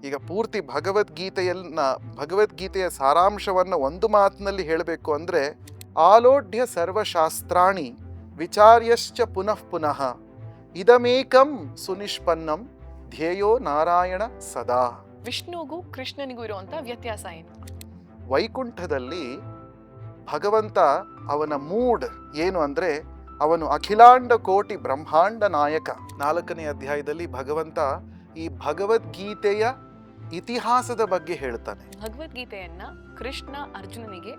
ಈಗ ಪೂರ್ತಿ ಭಗವದ್ಗೀತೆಯ ಸಾರಾಂಶವನ್ನು ಒಂದು ಮಾತಿನಲ್ಲಿ ಹೇಳಬೇಕು ಅಂದರೆ, ಆಲೋಢ್ಯ ಸರ್ವಶಾಸ್ತ್ರಾಣಿ ವಿಚಾರ್ಯಶ್ಚ ಪುನಃ ಪುನಃ ಇದಮೇಕಂ ಸುನಿಷ್ಪನ್ನಂ ಧ್ಯೇಯೋ ನಾರಾಯಣ ಸದಾ. ವಿಷ್ಣುಗೂ ಕೃಷ್ಣನಿಗೂ ಇರುವಂತ ವ್ಯತ್ಯಾಸ ಏನು? ವೈಕುಂಠದಲ್ಲಿ ಭಗವಂತ ಅವನ ಮೂಡ್ ಏನು ಅಂದರೆ, ಅವನು ಅಖಿಲಾಂಡ ಕೋಟಿ ಬ್ರಹ್ಮಾಂಡ ನಾಯಕ. 4ನೇ ಅಧ್ಯಾಯದಲ್ಲಿ ಭಗವಂತ ಈ ಭಗವದ್ಗೀತೆಯ ಇತಿಹಾಸದ ಬಗ್ಗೆ ಹೇಳ್ತಾನೆ. ಭಗವದ್ಗೀತೆಯನ್ನ ಕೃಷ್ಣ ಅರ್ಜುನನಿಗೆ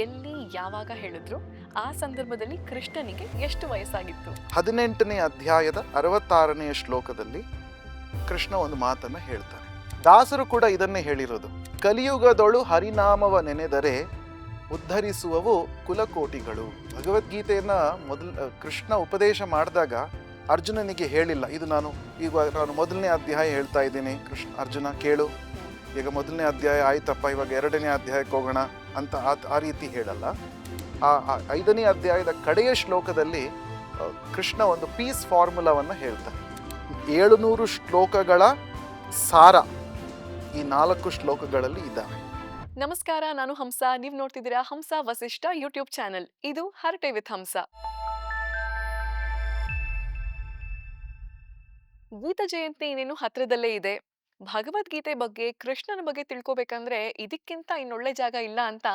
ಎಲ್ಲಿ ಯಾವಾಗ ಹೇಳಿದ್ರು? ಆ ಸಂದರ್ಭದಲ್ಲಿ ಕೃಷ್ಣನಿಗೆ ಎಷ್ಟು ವಯಸ್ಸಾಗಿತ್ತು? 18ನೇ ಅಧ್ಯಾಯದ 66ನೇ ಶ್ಲೋಕದಲ್ಲಿ ಕೃಷ್ಣ ಒಂದು ಮಾತನ್ನ ಹೇಳ್ತಾನೆ. ದಾಸರು ಕೂಡ ಇದನ್ನೇ ಹೇಳಿರೋದು. ಕಲಿಯುಗದೊಳು ಹರಿನಾಮವ ನೆನೆದರೆ ಉದ್ಧರಿಸುವವು ಕುಲಕೋಟಿಗಳು. ಭಗವದ್ಗೀತೆಯನ್ನ ಕೃಷ್ಣ ಉಪದೇಶ ಮಾಡಿದಾಗ ಅರ್ಜುನನಿಗೆ ಹೇಳಿಲ್ಲ, ಇದು ನಾನು 1ನೇ ಅಧ್ಯಾಯ ಹೇಳ್ತಾ ಇದ್ದೀನಿ, ಅರ್ಜುನ ಕೇಳು, ಈಗ 1ನೇ ಅಧ್ಯಾಯ ಆಯ್ತಪ್ಪ, ಇವಾಗ 2ನೇ ಅಧ್ಯಾಯಕ್ಕೆ ಹೋಗೋಣ ಅಂತ ಆ ರೀತಿ ಹೇಳಲ್ಲ. ಆ 5ನೇ ಅಧ್ಯಾಯದ ಕಡೆಯ ಶ್ಲೋಕದಲ್ಲಿ ಕೃಷ್ಣ ಒಂದು ಪೀಸ್ ಫಾರ್ಮುಲಾವನ್ನು ಹೇಳ್ತಾನೆ. 700 ಶ್ಲೋಕಗಳ ಸಾರ ಈ 4 ಶ್ಲೋಕಗಳಲ್ಲಿ ಇದ್ದಾವೆ. ನಮಸ್ಕಾರ, ನಾನು ಹಂಸ. ನೀವು ನೋಡ್ತಿದ್ದೀರಾ ಹಂಸ ವಸಿಷ್ಠ ಯೂಟ್ಯೂಬ್ ಚಾನೆಲ್. ಇದು ಹರಟೆ ವಿತ್ ಹಂಸ. ಗೀತಾ ಜಯಂತಿ ಇನ್ನೇನು ಹತ್ರದಲ್ಲೇ ಇದೆ. ಭಗವದ್ಗೀತೆ ಬಗ್ಗೆ, ಕೃಷ್ಣನ ಬಗ್ಗೆ ತಿಳ್ಕೊಬೇಕಂದ್ರೆ ಇದಕ್ಕಿಂತ ಇನ್ನೊಳ್ಳೆ ಜಾಗ ಇಲ್ಲ ಅಂತ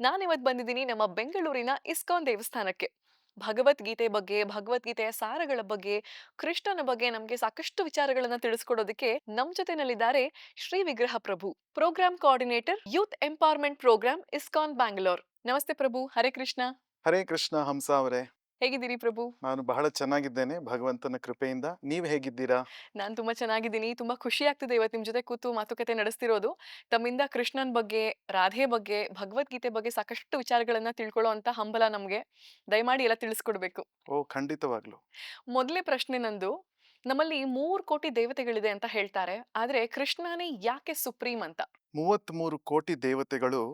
ನಾನಿವತ್ತು ಬಂದಿದ್ದೀನಿ ನಮ್ಮ ಬೆಂಗಳೂರಿನ ಇಸ್ಕಾನ್ ದೇವಸ್ಥಾನಕ್ಕೆ. ಭಗವದ್ಗೀತೆ ಬಗ್ಗೆ, ಭಗವದ್ಗೀತೆಯ ಸಾರಗಳ ಬಗ್ಗೆ, ಕೃಷ್ಣನ ಬಗ್ಗೆ ನಮಗೆ ಸಾಕಷ್ಟು ವಿಚಾರಗಳನ್ನ ತಿಳಿಸ್ಕೊಡೋದಕ್ಕೆ ನಮ್ ಜೊತೆನಲ್ಲಿದ್ದಾರೆ Shri Vigraha Prabhu, programme coordinator, youth empowerment programme, ISKCON Bangalore. ನಮಸ್ತೆ ಪ್ರಭು. ಹರೇ ಕೃಷ್ಣ. ಹರೇ ಕೃಷ್ಣ ಹಂಸ ಅವರೇ. ಹೇಗಿದ್ದೀರಿ ಪ್ರಭು? ನಾನು ಬಹಳ ಚೆನ್ನಾಗಿದ್ದೇನೆ, ಭಗವಂತನ ಕೃಪೆಯಿಂದ. ನೀವು ಹೇಗಿದ್ದೀರಾ? ನಾನು ತುಂಬಾ ಚೆನ್ನಾಗಿದ್ದೀನಿ. ತುಂಬಾ ಖುಷಿ ಆಗ್ತಿದೆ ಇವತ್ತು ನಿಮ್ ಜೊತೆ ಕೂತು ಮಾತುಕತೆ ನಡೆಸ್ತಿರೋದು. ತಮ್ಮಿಂದ ಕೃಷ್ಣನ್ ಬಗ್ಗೆ, ರಾಧೆ ಬಗ್ಗೆ, ಭಗವದ್ಗೀತೆ ಬಗ್ಗೆ ಸಾಕಷ್ಟು ವಿಚಾರಗಳನ್ನ ತಿಳ್ಕೊಳ್ಳೋ ಅಂತ ಹಂಬಲ ನಮ್ಗೆ. ದಯಮಾಡಿ ಎಲ್ಲ ತಿಳಿಸ್ಕೊಡ್ಬೇಕು. ಓ, ಖಂಡಿತವಾಗ್ಲು. ಮೊದಲೇ ಪ್ರಶ್ನೆ ನಂದು. ನಮ್ಮಲ್ಲಿ 3 ಕೋಟಿ ದೇವತೆಗಳಿದೆ ಅಂತ ಹೇಳ್ತಾರೆ, ಆದ್ರೆ ಕೃಷ್ಣನೇ ಯಾಕೆ ಸುಪ್ರೀಂ ಅಂತ? 33 ಕೋಟಿ ದೇವತೆಗಳು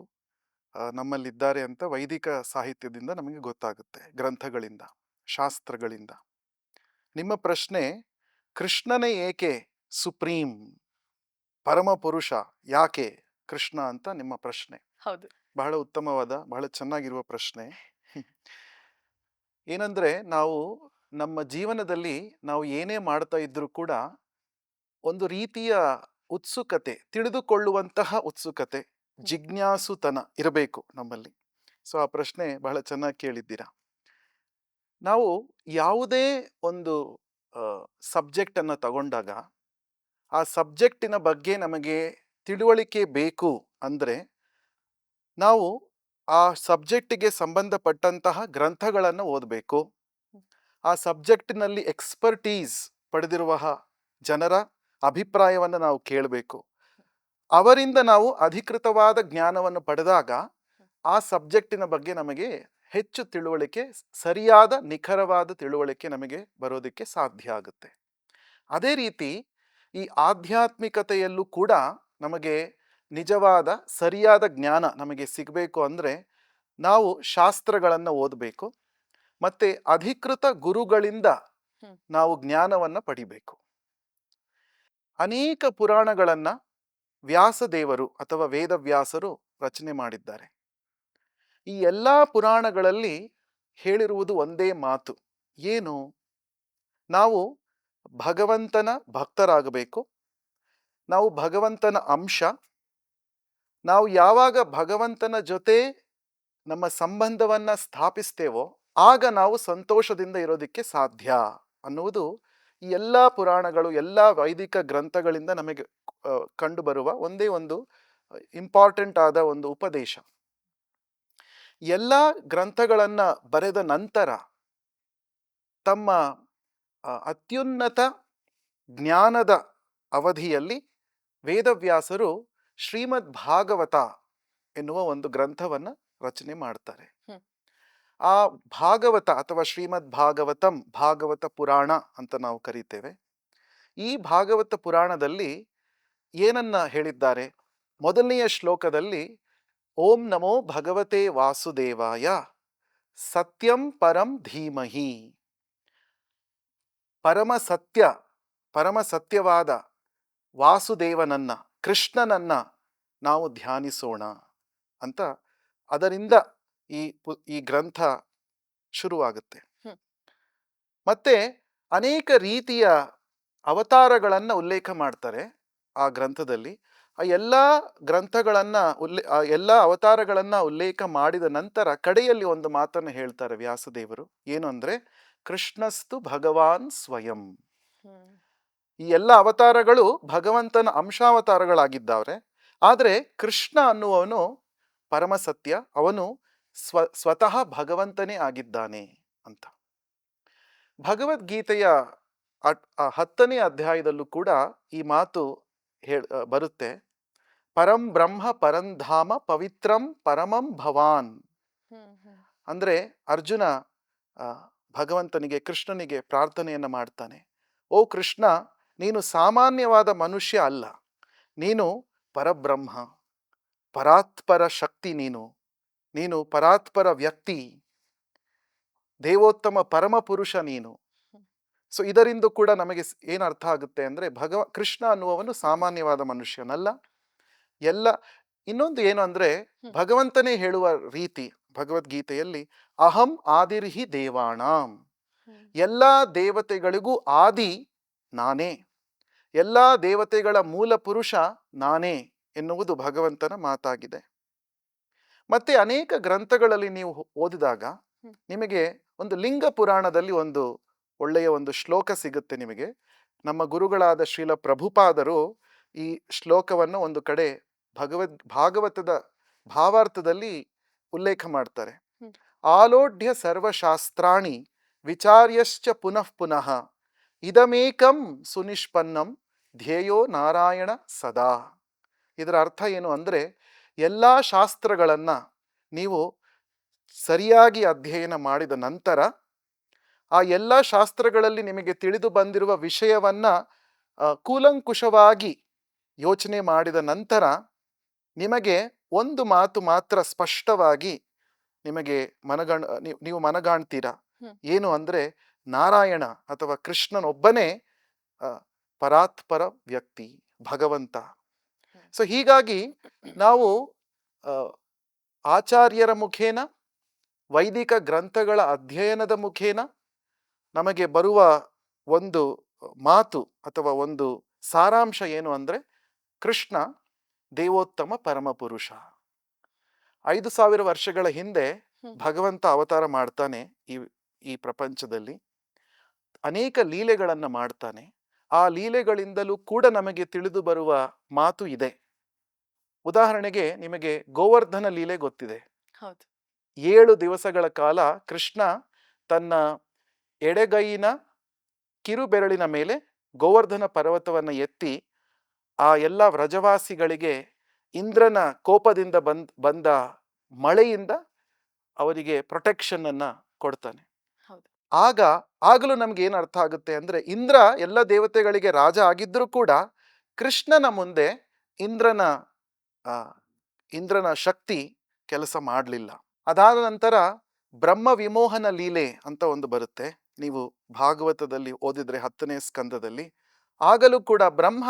ನಮ್ಮಲ್ಲಿದ್ದಾರೆ ಅಂತ ವೈದಿಕ ಸಾಹಿತ್ಯದಿಂದ ನಮಗೆ ಗೊತ್ತಾಗುತ್ತೆ, ಗ್ರಂಥಗಳಿಂದ, ಶಾಸ್ತ್ರಗಳಿಂದ. ನಿಮ್ಮ ಪ್ರಶ್ನೆ, ಕೃಷ್ಣನೇ ಏಕೆ ಸುಪ್ರೀಂ, ಪರಮ ಪುರುಷ ಯಾಕೆ ಕೃಷ್ಣ ಅಂತ ನಿಮ್ಮ ಪ್ರಶ್ನೆ. ಹೌದು. ಬಹಳ ಉತ್ತಮವಾದ, ಬಹಳ ಚೆನ್ನಾಗಿರುವ ಪ್ರಶ್ನೆ. ಏನಂದ್ರೆ, ನಮ್ಮ ಜೀವನದಲ್ಲಿ ನಾವು ಏನೇ ಮಾಡ್ತಾ ಇದ್ರೂ ಕೂಡ ಒಂದು ರೀತಿಯ ಉತ್ಸುಕತೆ, ತಿಳಿದುಕೊಳ್ಳುವಂತಹ ಉತ್ಸುಕತೆ, ಜಿಜ್ಞಾಸುತನ ಇರಬೇಕು ನಮ್ಮಲ್ಲಿ. ಸೊ ಆ ಪ್ರಶ್ನೆ ಬಹಳ ಚೆನ್ನಾಗಿ ಕೇಳಿದ್ದೀರಾ. ನಾವು ಯಾವುದೇ ಒಂದು ಸಬ್ಜೆಕ್ಟ್ ಅನ್ನು ತಗೊಂಡಾಗ ಆ ಸಬ್ಜೆಕ್ಟಿನ ಬಗ್ಗೆ ನಮಗೆ ತಿಳುವಳಿಕೆ ಬೇಕು ಅಂದರೆ ನಾವು ಆ ಸಬ್ಜೆಕ್ಟಿಗೆ ಸಂಬಂಧಪಟ್ಟಂತಹ ಗ್ರಂಥಗಳನ್ನು ಓದಬೇಕು. ಆ ಸಬ್ಜೆಕ್ಟಿನಲ್ಲಿ ಎಕ್ಸ್ಪರ್ಟೀಸ್ ಪಡೆದಿರುವ ಜನರ ಅಭಿಪ್ರಾಯವನ್ನು ನಾವು ಕೇಳಬೇಕು. ಅವರಿಂದ ನಾವು ಅಧಿಕೃತವಾದ ಜ್ಞಾನವನ್ನು ಪಡೆದಾಗ ಆ ಸಬ್ಜೆಕ್ಟಿನ ಬಗ್ಗೆ ನಮಗೆ ಹೆಚ್ಚು ತಿಳುವಳಿಕೆ, ಸರಿಯಾದ ನಿಖರವಾದ ತಿಳುವಳಿಕೆ ನಮಗೆ ಬರೋದಕ್ಕೆ ಸಾಧ್ಯ ಆಗುತ್ತೆ. ಅದೇ ರೀತಿ ಈ ಆಧ್ಯಾತ್ಮಿಕತೆಯಲ್ಲೂ ಕೂಡ ನಮಗೆ ನಿಜವಾದ ಸರಿಯಾದ ಜ್ಞಾನ ನಮಗೆ ಸಿಗಬೇಕು ಅಂದರೆ ನಾವು ಶಾಸ್ತ್ರಗಳನ್ನು ಓದಬೇಕು, ಮತ್ತೆ ಅಧಿಕೃತ ಗುರುಗಳಿಂದ ನಾವು ಜ್ಞಾನವನ್ನು ಪಡಿಬೇಕು. ಅನೇಕ ಪುರಾಣಗಳನ್ನು ವ್ಯಾಸದೇವರು ಅಥವಾ ವೇದವ್ಯಾಸರು ರಚನೆ ಮಾಡಿದ್ದಾರೆ. ಈ ಎಲ್ಲ ಪುರಾಣಗಳಲ್ಲಿ ಹೇಳಿರುವುದು ಒಂದೇ ಮಾತು. ಏನು? ನಾವು ಭಗವಂತನ ಭಕ್ತರಾಗಬೇಕು, ನಾವು ಭಗವಂತನ ಅಂಶ. ನಾವು ಯಾವಾಗ ಭಗವಂತನ ಜೊತೆ ನಮ್ಮ ಸಂಬಂಧವನ್ನು ಸ್ಥಾಪಿಸ್ತೇವೋ ಆಗ ನಾವು ಸಂತೋಷದಿಂದ ಇರೋದಕ್ಕೆ ಸಾಧ್ಯ ಅನ್ನುವುದು ಈ ಎಲ್ಲ ಪುರಾಣಗಳು, ಎಲ್ಲ ವೈದಿಕ ಗ್ರಂಥಗಳಿಂದ ನಮಗೆ ಕಂಡುಬರುವ ಒಂದೇ ಒಂದು ಇಂಪಾರ್ಟೆಂಟ್ ಆದ ಒಂದು ಉಪದೇಶ. ಎಲ್ಲ ಗ್ರಂಥಗಳನ್ನು ಬರೆದ ನಂತರ ತಮ್ಮ ಅತ್ಯುನ್ನತ ಜ್ಞಾನದ ಅವಧಿಯಲ್ಲಿ ವೇದವ್ಯಾಸರು ಶ್ರೀಮದ್ ಭಾಗವತ ಎನ್ನುವ ಒಂದು ಗ್ರಂಥವನ್ನು ರಚನೆ ಮಾಡ್ತಾರೆ. ಆ ಭಾಗವತ ಅಥವಾ ಶ್ರೀಮದ್ ಭಾಗವತಂ, ಭಾಗವತ ಪುರಾಣ ಅಂತ ನಾವು ಕರೀತೇವೆ. ಈ ಭಾಗವತ ಪುರಾಣದಲ್ಲಿ ಏನನ್ನ ಹೇಳಿದ್ದಾರೆ? ಮೊದಲನೆಯ ಶ್ಲೋಕದಲ್ಲಿ ಓಂ ನಮೋ ಭಗವತೆ ವಾಸುದೇವಾಯ ಸತ್ಯಂ ಪರಂ ಧೀಮಹಿ. ಪರಮ ಸತ್ಯವಾದ ವಾಸುದೇವನನ್ನ ಕೃಷ್ಣನನ್ನ ನಾವು ಧ್ಯಾನಿಸೋಣ ಅಂತ ಅದರಿಂದ ಈ ಗ್ರಂಥ ಶುರುವಾಗುತ್ತೆ. ಹ್ಮ್. ಮತ್ತೆ ಅನೇಕ ರೀತಿಯ ಅವತಾರಗಳನ್ನು ಉಲ್ಲೇಖ ಮಾಡ್ತಾರೆ ಆ ಗ್ರಂಥದಲ್ಲಿ. ಆ ಎಲ್ಲ ಆ ಎಲ್ಲ ಅವತಾರಗಳನ್ನ ಉಲ್ಲೇಖ ಮಾಡಿದ ನಂತರ ಕಡೆಯಲ್ಲಿ ಒಂದು ಮಾತನ್ನು ಹೇಳ್ತಾರೆ ವ್ಯಾಸದೇವರು. ಏನು ಅಂದ್ರೆ, ಕೃಷ್ಣಸ್ತು ಭಗವಾನ್ ಸ್ವಯಂ. ಹ್ಮ್. ಈ ಎಲ್ಲ ಅವತಾರಗಳು ಭಗವಂತನ ಅಂಶಾವತಾರಗಳಾಗಿದ್ದಾವೆ. ಆದರೆ ಕೃಷ್ಣ ಅನ್ನುವವನು ಪರಮಸತ್ಯ, ಅವನು ಸ್ವತಃ ಭಗವಂತನೇ ಆಗಿದ್ದಾನೆ ಅಂತ. ಭಗವದ್ಗೀತೆಯ 10ನೇ ಅಧ್ಯಾಯದಲ್ಲೂ ಕೂಡ ಈ ಮಾತು ಬರುತ್ತೆ. ಪರಂ ಬ್ರಹ್ಮ ಪರಂಧಾಮ ಪವಿತ್ರಂ ಪರಮಂ ಭವಾನ್. ಹ್ಮ್. ಹ್ಮ್. ಅಂದ್ರೆ ಅರ್ಜುನ ಭಗವಂತನಿಗೆ, ಕೃಷ್ಣನಿಗೆ ಪ್ರಾರ್ಥನೆಯನ್ನ ಮಾಡ್ತಾನೆ. ಓ ಕೃಷ್ಣ, ನೀನು ಸಾಮಾನ್ಯವಾದ ಮನುಷ್ಯ ಅಲ್ಲ, ನೀನು ಪರಬ್ರಹ್ಮ, ಪರಾತ್ಪರ ಶಕ್ತಿ, ನೀನು ಪರಾತ್ಪರ ವ್ಯಕ್ತಿ, ದೇವೋತ್ತಮ ಪರಮ ಪುರುಷ ನೀನು. ಸೊ ಇದರಿಂದ ಕೂಡ ನಮಗೆ ಏನು ಅರ್ಥ ಆಗುತ್ತೆ ಅಂದ್ರೆ, ಕೃಷ್ಣ ಅನ್ನುವವನು ಸಾಮಾನ್ಯವಾದ ಮನುಷ್ಯನಲ್ಲ. ಇನ್ನೊಂದು ಏನು ಅಂದ್ರೆ, ಭಗವಂತನೇ ಹೇಳುವ ರೀತಿ ಭಗವದ್ಗೀತೆಯಲ್ಲಿ, ಅಹಂ ಆದಿರ್ಹಿ ದೇವಾಣಾಂ. ಎಲ್ಲಾ ದೇವತೆಗಳಿಗೂ ಆದಿ ನಾನೇ, ಎಲ್ಲಾ ದೇವತೆಗಳ ಮೂಲ ಪುರುಷ ನಾನೇ ಎನ್ನುವುದು ಭಗವಂತನ ಮಾತಾಗಿದೆ. ಮತ್ತೆ ಅನೇಕ ಗ್ರಂಥಗಳಲ್ಲಿ ನೀವು ಓದಿದಾಗ ನಿಮಗೆ ಒಂದು ಲಿಂಗ ಪುರಾಣದಲ್ಲಿ ಒಂದು ಒಳ್ಳೆಯ ಒಂದು ಶ್ಲೋಕ ಸಿಗುತ್ತೆ ನಿಮಗೆ. ನಮ್ಮ ಗುರುಗಳಾದ ಶ್ರೀಲ ಪ್ರಭುಪಾದರು ಈ ಶ್ಲೋಕವನ್ನು ಒಂದು ಕಡೆ ಭಾಗವತದ ಭಾವಾರ್ಥದಲ್ಲಿ ಉಲ್ಲೇಖ ಮಾಡ್ತಾರೆ. ಆಲೋಢ್ಯ ಸರ್ವಶಾಸ್ತ್ರಾಣಿ ವಿಚಾರ್ಯಶ್ಚ ಪುನಃ ಪುನಃ ಇದಮೇಕಂ ಸುನಿಷ್ಪನ್ನಂ ಧ್ಯೇಯೋ ನಾರಾಯಣ ಸದಾ. ಇದರ ಅರ್ಥ ಏನು ಅಂದ್ರೆ, ಎಲ್ಲ ಶಾಸ್ತ್ರಗಳನ್ನ ನೀವು ಸರಿಯಾಗಿ ಅಧ್ಯಯನ ಮಾಡಿದ ನಂತರ, ಆ ಎಲ್ಲ ಶಾಸ್ತ್ರಗಳಲ್ಲಿ ನಿಮಗೆ ತಿಳಿದು ಬಂದಿರುವ ವಿಷಯವನ್ನ ಕೂಲಂಕುಷವಾಗಿ ಯೋಚನೆ ಮಾಡಿದ ನಂತರ ನಿಮಗೆ ಒಂದು ಮಾತು ಮಾತ್ರ ಸ್ಪಷ್ಟವಾಗಿ ನಿಮಗೆ ನೀವು ಮನಗಾಣ್ತೀರಾ. ಏನು ಅಂದ್ರೆ, ನಾರಾಯಣ ಅಥವಾ ಕೃಷ್ಣನೊಬ್ಬನೇ ಪರಾತ್ಪರ ವ್ಯಕ್ತಿ, ಭಗವಂತ. ಸೊ ಹೀಗಾಗಿ ನಾವು ಆಚಾರ್ಯರ ಮುಖೇನ, ವೈದಿಕ ಗ್ರಂಥಗಳ ಅಧ್ಯಯನದ ಮುಖೇನ ನಮಗೆ ಬರುವ ಒಂದು ಮಾತು ಅಥವಾ ಒಂದು ಸಾರಾಂಶ ಏನು ಅಂದ್ರೆ, ಕೃಷ್ಣ ದೇವೋತ್ತಮ ಪರಮಪುರುಷ. 5000 ವರ್ಷಗಳ ಹಿಂದೆ ಭಗವಂತ ಅವತಾರ ಮಾಡ್ತಾನೆ ಈ ಪ್ರಪಂಚದಲ್ಲಿ. ಅನೇಕ ಲೀಲೆಗಳನ್ನ ಮಾಡ್ತಾನೆ. ಆ ಲೀಲೆಗಳಿಂದಲೂ ಕೂಡ ನಮಗೆ ತಿಳಿದು ಬರುವ ಮಾತು ಇದೆ. ಉದಾಹರಣೆಗೆ, ನಿಮಗೆ ಗೋವರ್ಧನ ಲೀಲೆ ಗೊತ್ತಿದೆ. 7 ದಿವಸಗಳ ಕಾಲ ಕೃಷ್ಣ ತನ್ನ ಎಡಗೈನ ಕಿರುಬೆರಳಿನ ಮೇಲೆ ಗೋವರ್ಧನ ಪರ್ವತವನ್ನು ಎತ್ತಿ ಆ ಎಲ್ಲ ವ್ರಜವಾಸಿಗಳಿಗೆ ಇಂದ್ರನ ಕೋಪದಿಂದ ಬಂದ ಮಳೆಯಿಂದ ಅವರಿಗೆ ಪ್ರೊಟೆಕ್ಷನ್ ಅನ್ನ ಕೊಡ್ತಾನೆ. ಆಗಲೂ ನಮ್ಗೆ ಏನು ಅರ್ಥ ಆಗುತ್ತೆ ಅಂದ್ರೆ, ಇಂದ್ರ ಎಲ್ಲ ದೇವತೆಗಳಿಗೆ ರಾಜ ಆಗಿದ್ರೂ ಕೂಡ ಕೃಷ್ಣನ ಮುಂದೆ ಇಂದ್ರನ ಶಕ್ತಿ ಕೆಲಸ ಮಾಡಲಿಲ್ಲ. ಅದಾದ ನಂತರ ಬ್ರಹ್ಮ ವಿಮೋಹನ ಲೀಲೆ ಅಂತ ಒಂದು ಬರುತ್ತೆ. ನೀವು ಭಾಗವತದಲ್ಲಿ ಓದಿದ್ರೆ 10ನೇ ಸ್ಕಂದದಲ್ಲಿ. ಆಗಲೂ ಕೂಡ ಬ್ರಹ್ಮ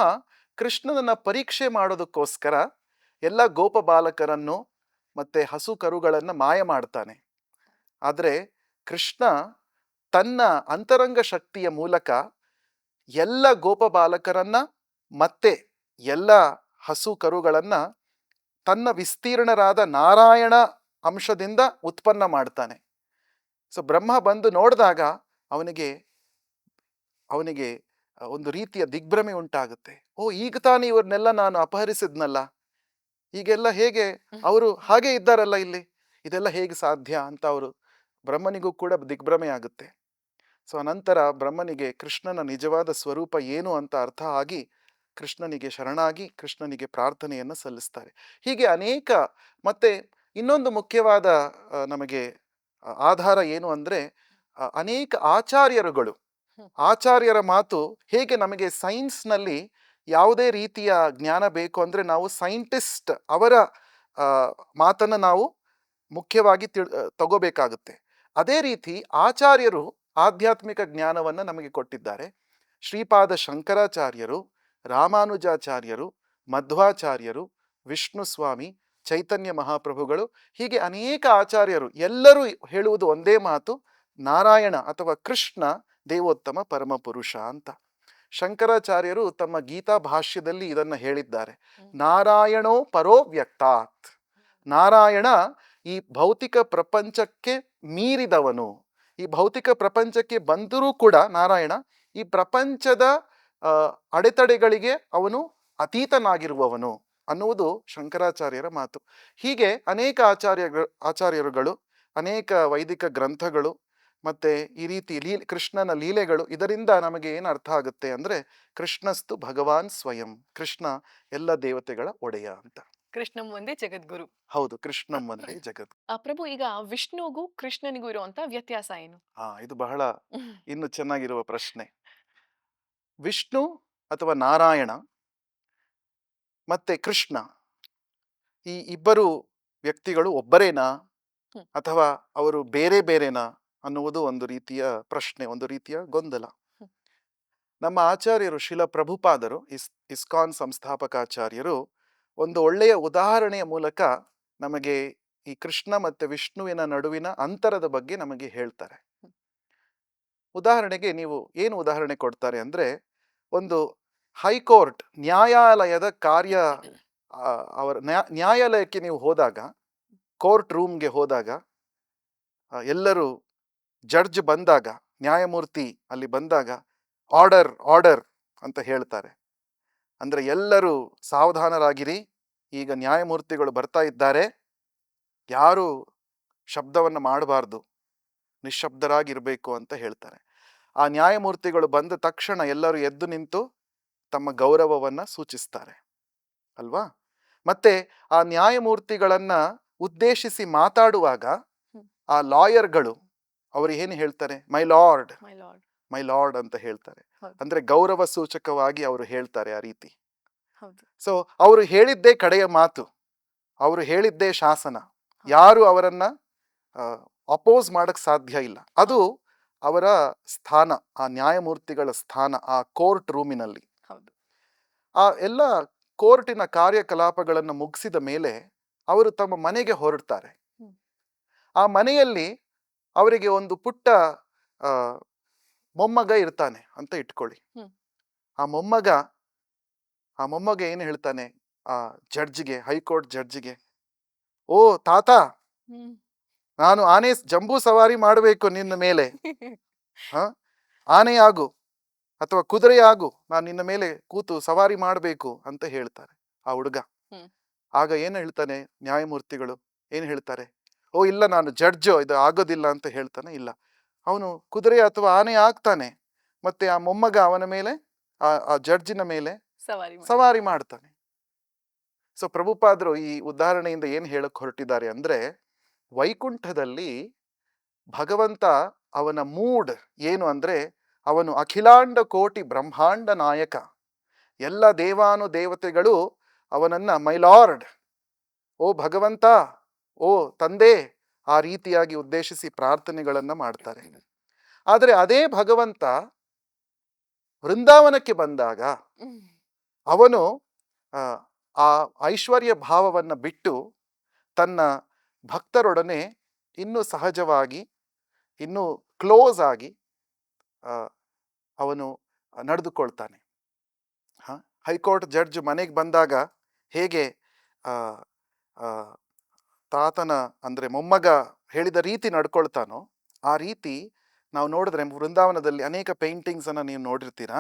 ಕೃಷ್ಣನನ್ನ ಪರೀಕ್ಷೆ ಮಾಡೋದಕ್ಕೋಸ್ಕರ ಎಲ್ಲ ಗೋಪ ಬಾಲಕರನ್ನು ಮತ್ತೆ ಹಸು ಕರುಗಳನ್ನ ಮಾಯ ಮಾಡ್ತಾನೆ. ಆದ್ರೆ ಕೃಷ್ಣ ತನ್ನ ಅಂತರಂಗ ಶಕ್ತಿಯ ಮೂಲಕ ಎಲ್ಲ ಗೋಪ ಬಾಲಕರನ್ನ ಮತ್ತೆ ಎಲ್ಲ ಹಸು ಕರುಗಳನ್ನ ತನ್ನ ವಿಸ್ತೀರ್ಣರಾದ ನಾರಾಯಣ ಅಂಶದಿಂದ ಉತ್ಪನ್ನ ಮಾಡ್ತಾನೆ. ಸೊ ಬ್ರಹ್ಮ ಬಂದು ನೋಡಿದಾಗ ಅವನಿಗೆ ಒಂದು ರೀತಿಯ ದಿಗ್ಭ್ರಮೆ ಉಂಟಾಗುತ್ತೆ. ಓ, ಈಗ ತಾನೇ ಇವ್ರನ್ನೆಲ್ಲ ನಾನು ಅಪಹರಿಸಿದ್ನಲ್ಲ, ಈಗೆಲ್ಲ ಹೇಗೆ ಅವರು ಹಾಗೆ ಇದ್ದಾರಲ್ಲ ಇಲ್ಲಿ, ಇದೆಲ್ಲ ಹೇಗೆ ಸಾಧ್ಯ ಅಂತ ಬ್ರಹ್ಮನಿಗೂ ಕೂಡ ದಿಗ್ಭ್ರಮೆ ಆಗುತ್ತೆ. ಸೊ ಅನಂತರ ಬ್ರಹ್ಮನಿಗೆ ಕೃಷ್ಣನ ನಿಜವಾದ ಸ್ವರೂಪ ಏನು ಅಂತ ಅರ್ಥ ಆಗಿ ಕೃಷ್ಣನಿಗೆ ಶರಣಾಗಿ ಕೃಷ್ಣನಿಗೆ ಪ್ರಾರ್ಥನೆಯನ್ನು ಸಲ್ಲಿಸ್ತಾರೆ. ಹೀಗೆ ಅನೇಕ. ಮತ್ತೆ ಇನ್ನೊಂದು ಮುಖ್ಯವಾದ ನಮಗೆ ಆಧಾರ ಏನು ಅಂದ್ರೆ, ಅನೇಕ ಆಚಾರ್ಯರ ಮಾತು ಹೇಗೆ ನಮಗೆ ಸೈನ್ಸ್ನಲ್ಲಿ ಯಾವುದೇ ರೀತಿಯ ಜ್ಞಾನ ಬೇಕು ಅಂದ್ರೆ ನಾವು ಸೈಂಟಿಸ್ಟ್ ಅವರ ಮಾತನ್ನು ನಾವು ಮುಖ್ಯವಾಗಿ ತಗೋಬೇಕಾಗುತ್ತೆ. ಅದೇ ರೀತಿ ಆಚಾರ್ಯರು ಆಧ್ಯಾತ್ಮಿಕ ಜ್ಞಾನವನ್ನು ನಮಗೆ ಕೊಟ್ಟಿದ್ದಾರೆ. ಶ್ರೀಪಾದ ಶಂಕರಾಚಾರ್ಯರು, ರಾಮಾನುಜಾಚಾರ್ಯರು, ಮಧ್ವಾಚಾರ್ಯರು, ವಿಷ್ಣು ಸ್ವಾಮಿ, ಚೈತನ್ಯ ಮಹಾಪ್ರಭುಗಳು, ಹೀಗೆ ಅನೇಕ ಆಚಾರ್ಯರು ಎಲ್ಲರೂ ಹೇಳುವುದು ಒಂದೇ ಮಾತು, ನಾರಾಯಣ ಅಥವಾ ಕೃಷ್ಣ ದೇವೋತ್ತಮ ಪರಮಪುರುಷ ಅಂತ. ಶಂಕರಾಚಾರ್ಯರು ತಮ್ಮ ಗೀತಾ ಭಾಷ್ಯದಲ್ಲಿ ಇದನ್ನು ಹೇಳಿದ್ದಾರೆ. ನಾರಾಯಣೋ ಪರೋ ವ್ಯಕ್ತಾತ್. ನಾರಾಯಣ ಈ ಭೌತಿಕ ಪ್ರಪಂಚಕ್ಕೆ ಮೀರಿದವನು. ಈ ಭೌತಿಕ ಪ್ರಪಂಚಕ್ಕೆ ಬಂದರೂ ಕೂಡ ನಾರಾಯಣ ಈ ಪ್ರಪಂಚದ ಅಡೆತಡೆಗಳಿಗೆ ಅವನು ಅತೀತನಾಗಿರುವವನು ಅನ್ನುವುದು ಶಂಕರಾಚಾರ್ಯರ ಮಾತು. ಹೀಗೆ ಅನೇಕ ಆಚಾರ್ಯರುಗಳು, ಅನೇಕ ವೈದಿಕ ಗ್ರಂಥಗಳು, ಮತ್ತೆ ಈ ರೀತಿ ಕೃಷ್ಣನ ಲೀಲೆಗಳು, ಇದರಿಂದ ನಮಗೆ ಏನು ಅರ್ಥ ಆಗುತ್ತೆ ಅಂದ್ರೆ, ಕೃಷ್ಣಸ್ತು ಭಗವಾನ್ ಸ್ವಯಂ, ಕೃಷ್ಣ ಎಲ್ಲ ದೇವತೆಗಳ ಒಡೆಯ ಅಂತ. ಕೃಷ್ಣಂ ಒಂದೇ ಜಗದ್ಗುರು. ಹೌದು, ಕೃಷ್ಣಂ ಒಂದೇ ಜಗತ್. ಪ್ರಭು, ಈಗ ವಿಷ್ಣುಗೂ ಕೃಷ್ಣನಿಗೂ ಇರುವಂತ ವ್ಯತ್ಯಾಸ ಏನು? ಇದು ಬಹಳ ಇನ್ನು ಚೆನ್ನಾಗಿರುವ ಪ್ರಶ್ನೆ. ವಿಷ್ಣು ಅಥವಾ ನಾರಾಯಣ ಮತ್ತೆ ಕೃಷ್ಣ, ಈ ಇಬ್ಬರು ವ್ಯಕ್ತಿಗಳು ಒಬ್ಬರೇನಾ ಅಥವಾ ಅವರು ಬೇರೆ ಬೇರೆನಾ ಅನ್ನುವುದು ಒಂದು ರೀತಿಯ ಪ್ರಶ್ನೆ, ಒಂದು ರೀತಿಯ ಗೊಂದಲ. ನಮ್ಮ ಆಚಾರ್ಯರು ಶಿಲ ಪ್ರಭುಪಾದರು, ಇಸ್ಕಾನ್ ಸಂಸ್ಥಾಪಕಾಚಾರ್ಯರು ಒಂದು ಒಳ್ಳೆಯ ಉದಾಹರಣೆಯ ಮೂಲಕ ನಮಗೆ ಈ ಕೃಷ್ಣ ಮತ್ತೆ ವಿಷ್ಣುವಿನ ನಡುವಿನ ಅಂತರದ ಬಗ್ಗೆ ನಮಗೆ ಹೇಳ್ತಾರೆ. ಉದಾಹರಣೆಗೆ ನೀವು ಏನು ಉದಾಹರಣೆ ಕೊಡ್ತಾರೆ ಅಂದ್ರೆ, ಒಂದು ಹೈಕೋರ್ಟ್ ನ್ಯಾಯಾಲಯದ ಕಾರ್ಯ, ಅವರ ನ್ಯಾಯಾಲಯಕ್ಕೆ ನೀವು ಹೋದಾಗ, ಕೋರ್ಟ್ ರೂಮ್ಗೆ ಹೋದಾಗ, ಎಲ್ಲರೂ ಜಡ್ಜ್ ಬಂದಾಗ, ನ್ಯಾಯಮೂರ್ತಿ ಅಲ್ಲಿ ಬಂದಾಗ ಆರ್ಡರ್ ಆರ್ಡರ್ ಅಂತ ಹೇಳ್ತಾರೆ. ಅಂದ್ರೆ ಎಲ್ಲರೂ ಸಾವಧಾನರಾಗಿರಿ, ಈಗ ನ್ಯಾಯಮೂರ್ತಿಗಳು ಬರ್ತಾ ಇದ್ದಾರೆ, ಯಾರು ಶಬ್ದವನ್ನು ಮಾಡಬಾರ್ದು, ನಿಶ್ಶಬ್ದರಾಗಿರ್ಬೇಕು ಅಂತ ಹೇಳ್ತಾರೆ. ಆ ನ್ಯಾಯಮೂರ್ತಿಗಳು ಬಂದ ತಕ್ಷಣ ಎಲ್ಲರೂ ಎದ್ದು ನಿಂತು ತಮ್ಮ ಗೌರವವನ್ನ ಸೂಚಿಸ್ತಾರೆ ಅಲ್ವಾ? ಮತ್ತೆ ಆ ನ್ಯಾಯಮೂರ್ತಿಗಳನ್ನ ಉದ್ದೇಶಿಸಿ ಮಾತಾಡುವಾಗ ಆ ಲಾಯರ್ಗಳು ಅವರು ಏನು ಹೇಳ್ತಾರೆ? ಮೈ ಲಾರ್ಡ್, ಮೈ ಲಾರ್ಡ್ ಅಂತ ಹೇಳ್ತಾರೆ. ಅಂದ್ರೆ ಗೌರವ ಸೂಚಕವಾಗಿ ಅವರು ಹೇಳ್ತಾರೆ ಆ ರೀತಿ. ಸೊ ಅವರು ಹೇಳಿದ್ದೇ ಕಡೆಯ ಮಾತು, ಅವರು ಹೇಳಿದ್ದೇ ಶಾಸನ, ಯಾರು ಅವರನ್ನ ಅಪೋಸ್ ಮಾಡಕ್ ಸಾಧ್ಯ ಇಲ್ಲ. ಅದು ಅವರ ಸ್ಥಾನ, ಆ ನ್ಯಾಯಮೂರ್ತಿಗಳ ಸ್ಥಾನ ಆ ಕೋರ್ಟ್ ರೂಮಿನಲ್ಲಿ. ಆ ಎಲ್ಲ ಕೋರ್ಟಿನ ಕಾರ್ಯಕಲಾಪಗಳನ್ನು ಮುಗಿಸಿದ ಮೇಲೆ ಅವರು ತಮ್ಮ ಮನೆಗೆ ಹೊರಡ್ತಾರೆ. ಆ ಮನೆಯಲ್ಲಿ ಅವರಿಗೆ ಒಂದು ಪುಟ್ಟ ಮೊಮ್ಮಗ ಇರ್ತಾನೆ ಅಂತ ಇಟ್ಕೊಳ್ಳಿ. ಆ ಮೊಮ್ಮಗ ಏನು ಹೇಳ್ತಾನೆ ಆ ಜಡ್ಜ್ಗೆ, ಹೈಕೋರ್ಟ್ ಜಡ್ಜ್ಗೆ, ಓ ತಾತ, ನಾನು ಆನೆ ಜಂಬೂ ಸವಾರಿ ಮಾಡಬೇಕು ನಿನ್ನ ಮೇಲೆ, ಆನೆಯಾಗು ಅಥವಾ ಕುದುರೆಯಾಗು, ನಾನು ನಿನ್ನ ಮೇಲೆ ಕೂತು ಸವಾರಿ ಮಾಡಬೇಕು ಅಂತ ಹೇಳ್ತಾರೆ ಆ ಹುಡುಗ. ಆಗ ಏನು ಹೇಳ್ತಾನೆ ನ್ಯಾಯಮೂರ್ತಿಗಳು? ಏನು ಹೇಳ್ತಾರೆ? ಓ ಇಲ್ಲ, ನಾನು ಜಡ್ಜು, ಇದು ಆಗೋದಿಲ್ಲ ಅಂತ ಹೇಳ್ತಾನೆ. ಇಲ್ಲ, ಅವನು ಕುದುರೆ ಅಥವಾ ಆನೆ ಆಗ್ತಾನೆ, ಮತ್ತೆ ಆ ಮೊಮ್ಮಗ ಅವನ ಮೇಲೆ, ಆ ಜಡ್ಜಿನ ಮೇಲೆ ಸವಾರಿ ಮಾಡ್ತಾನೆ. ಸೊ ಪ್ರಭುಪಾದರು ಈ ಉದಾಹರಣೆಯಿಂದ ಏನು ಹೇಳಕ್ ಹೊರಟಿದ್ದಾರೆ ಅಂದ್ರೆ, ವೈಕುಂಠದಲ್ಲಿ ಭಗವಂತ ಅವನ ಮೂಡ್ ಏನು ಅಂದ್ರೆ, ಅವನು ಅಖಿಲಾಂಡ ಕೋಟಿ ಬ್ರಹ್ಮಾಂಡ ನಾಯಕ. ಎಲ್ಲ ದೇವಾನು ದೇವತೆಗಳು ಅವನನ್ನ ಮೈ ಲಾರ್ಡ್, ಓ ಭಗವಂತ, ಓ ತಂದೆ, ಆ ರೀತಿಯಾಗಿ ಉದ್ದೇಶಿಸಿ ಪ್ರಾರ್ಥನೆಗಳನ್ನ ಮಾಡ್ತಾರೆ. ಆದರೆ ಅದೇ ಭಗವಂತ ವೃಂದಾವನಕ್ಕೆ ಬಂದಾಗ ಅವನು ಆ ಐಶ್ವರ್ಯ ಭಾವವನ್ನು ಬಿಟ್ಟು ತನ್ನ ಭಕ್ತರೊಡನೆ ಇನ್ನೂ ಸಹಜವಾಗಿ, ಇನ್ನೂ ಕ್ಲೋಸ್ ಆಗಿ ಅವನು ನಡೆದುಕೊಳ್ತಾನೆ. ಹೈಕೋರ್ಟ್ ಜಡ್ಜ್ ಮನೆಗೆ ಬಂದಾಗ ಹೇಗೆ ತಾತನ ಅಂದ್ರೆ ಮೊಮ್ಮಗ ಹೇಳಿದ ರೀತಿ ನಡ್ಕೊಳ್ತಾನೋ, ಆ ರೀತಿ ನಾವು ನೋಡಿದ್ರೆ ವೃಂದಾವನದಲ್ಲಿ ಅನೇಕ ಪೇಂಟಿಂಗ್ಸ್ ಅನ್ನ ನೀವು ನೋಡಿರ್ತೀರಾ.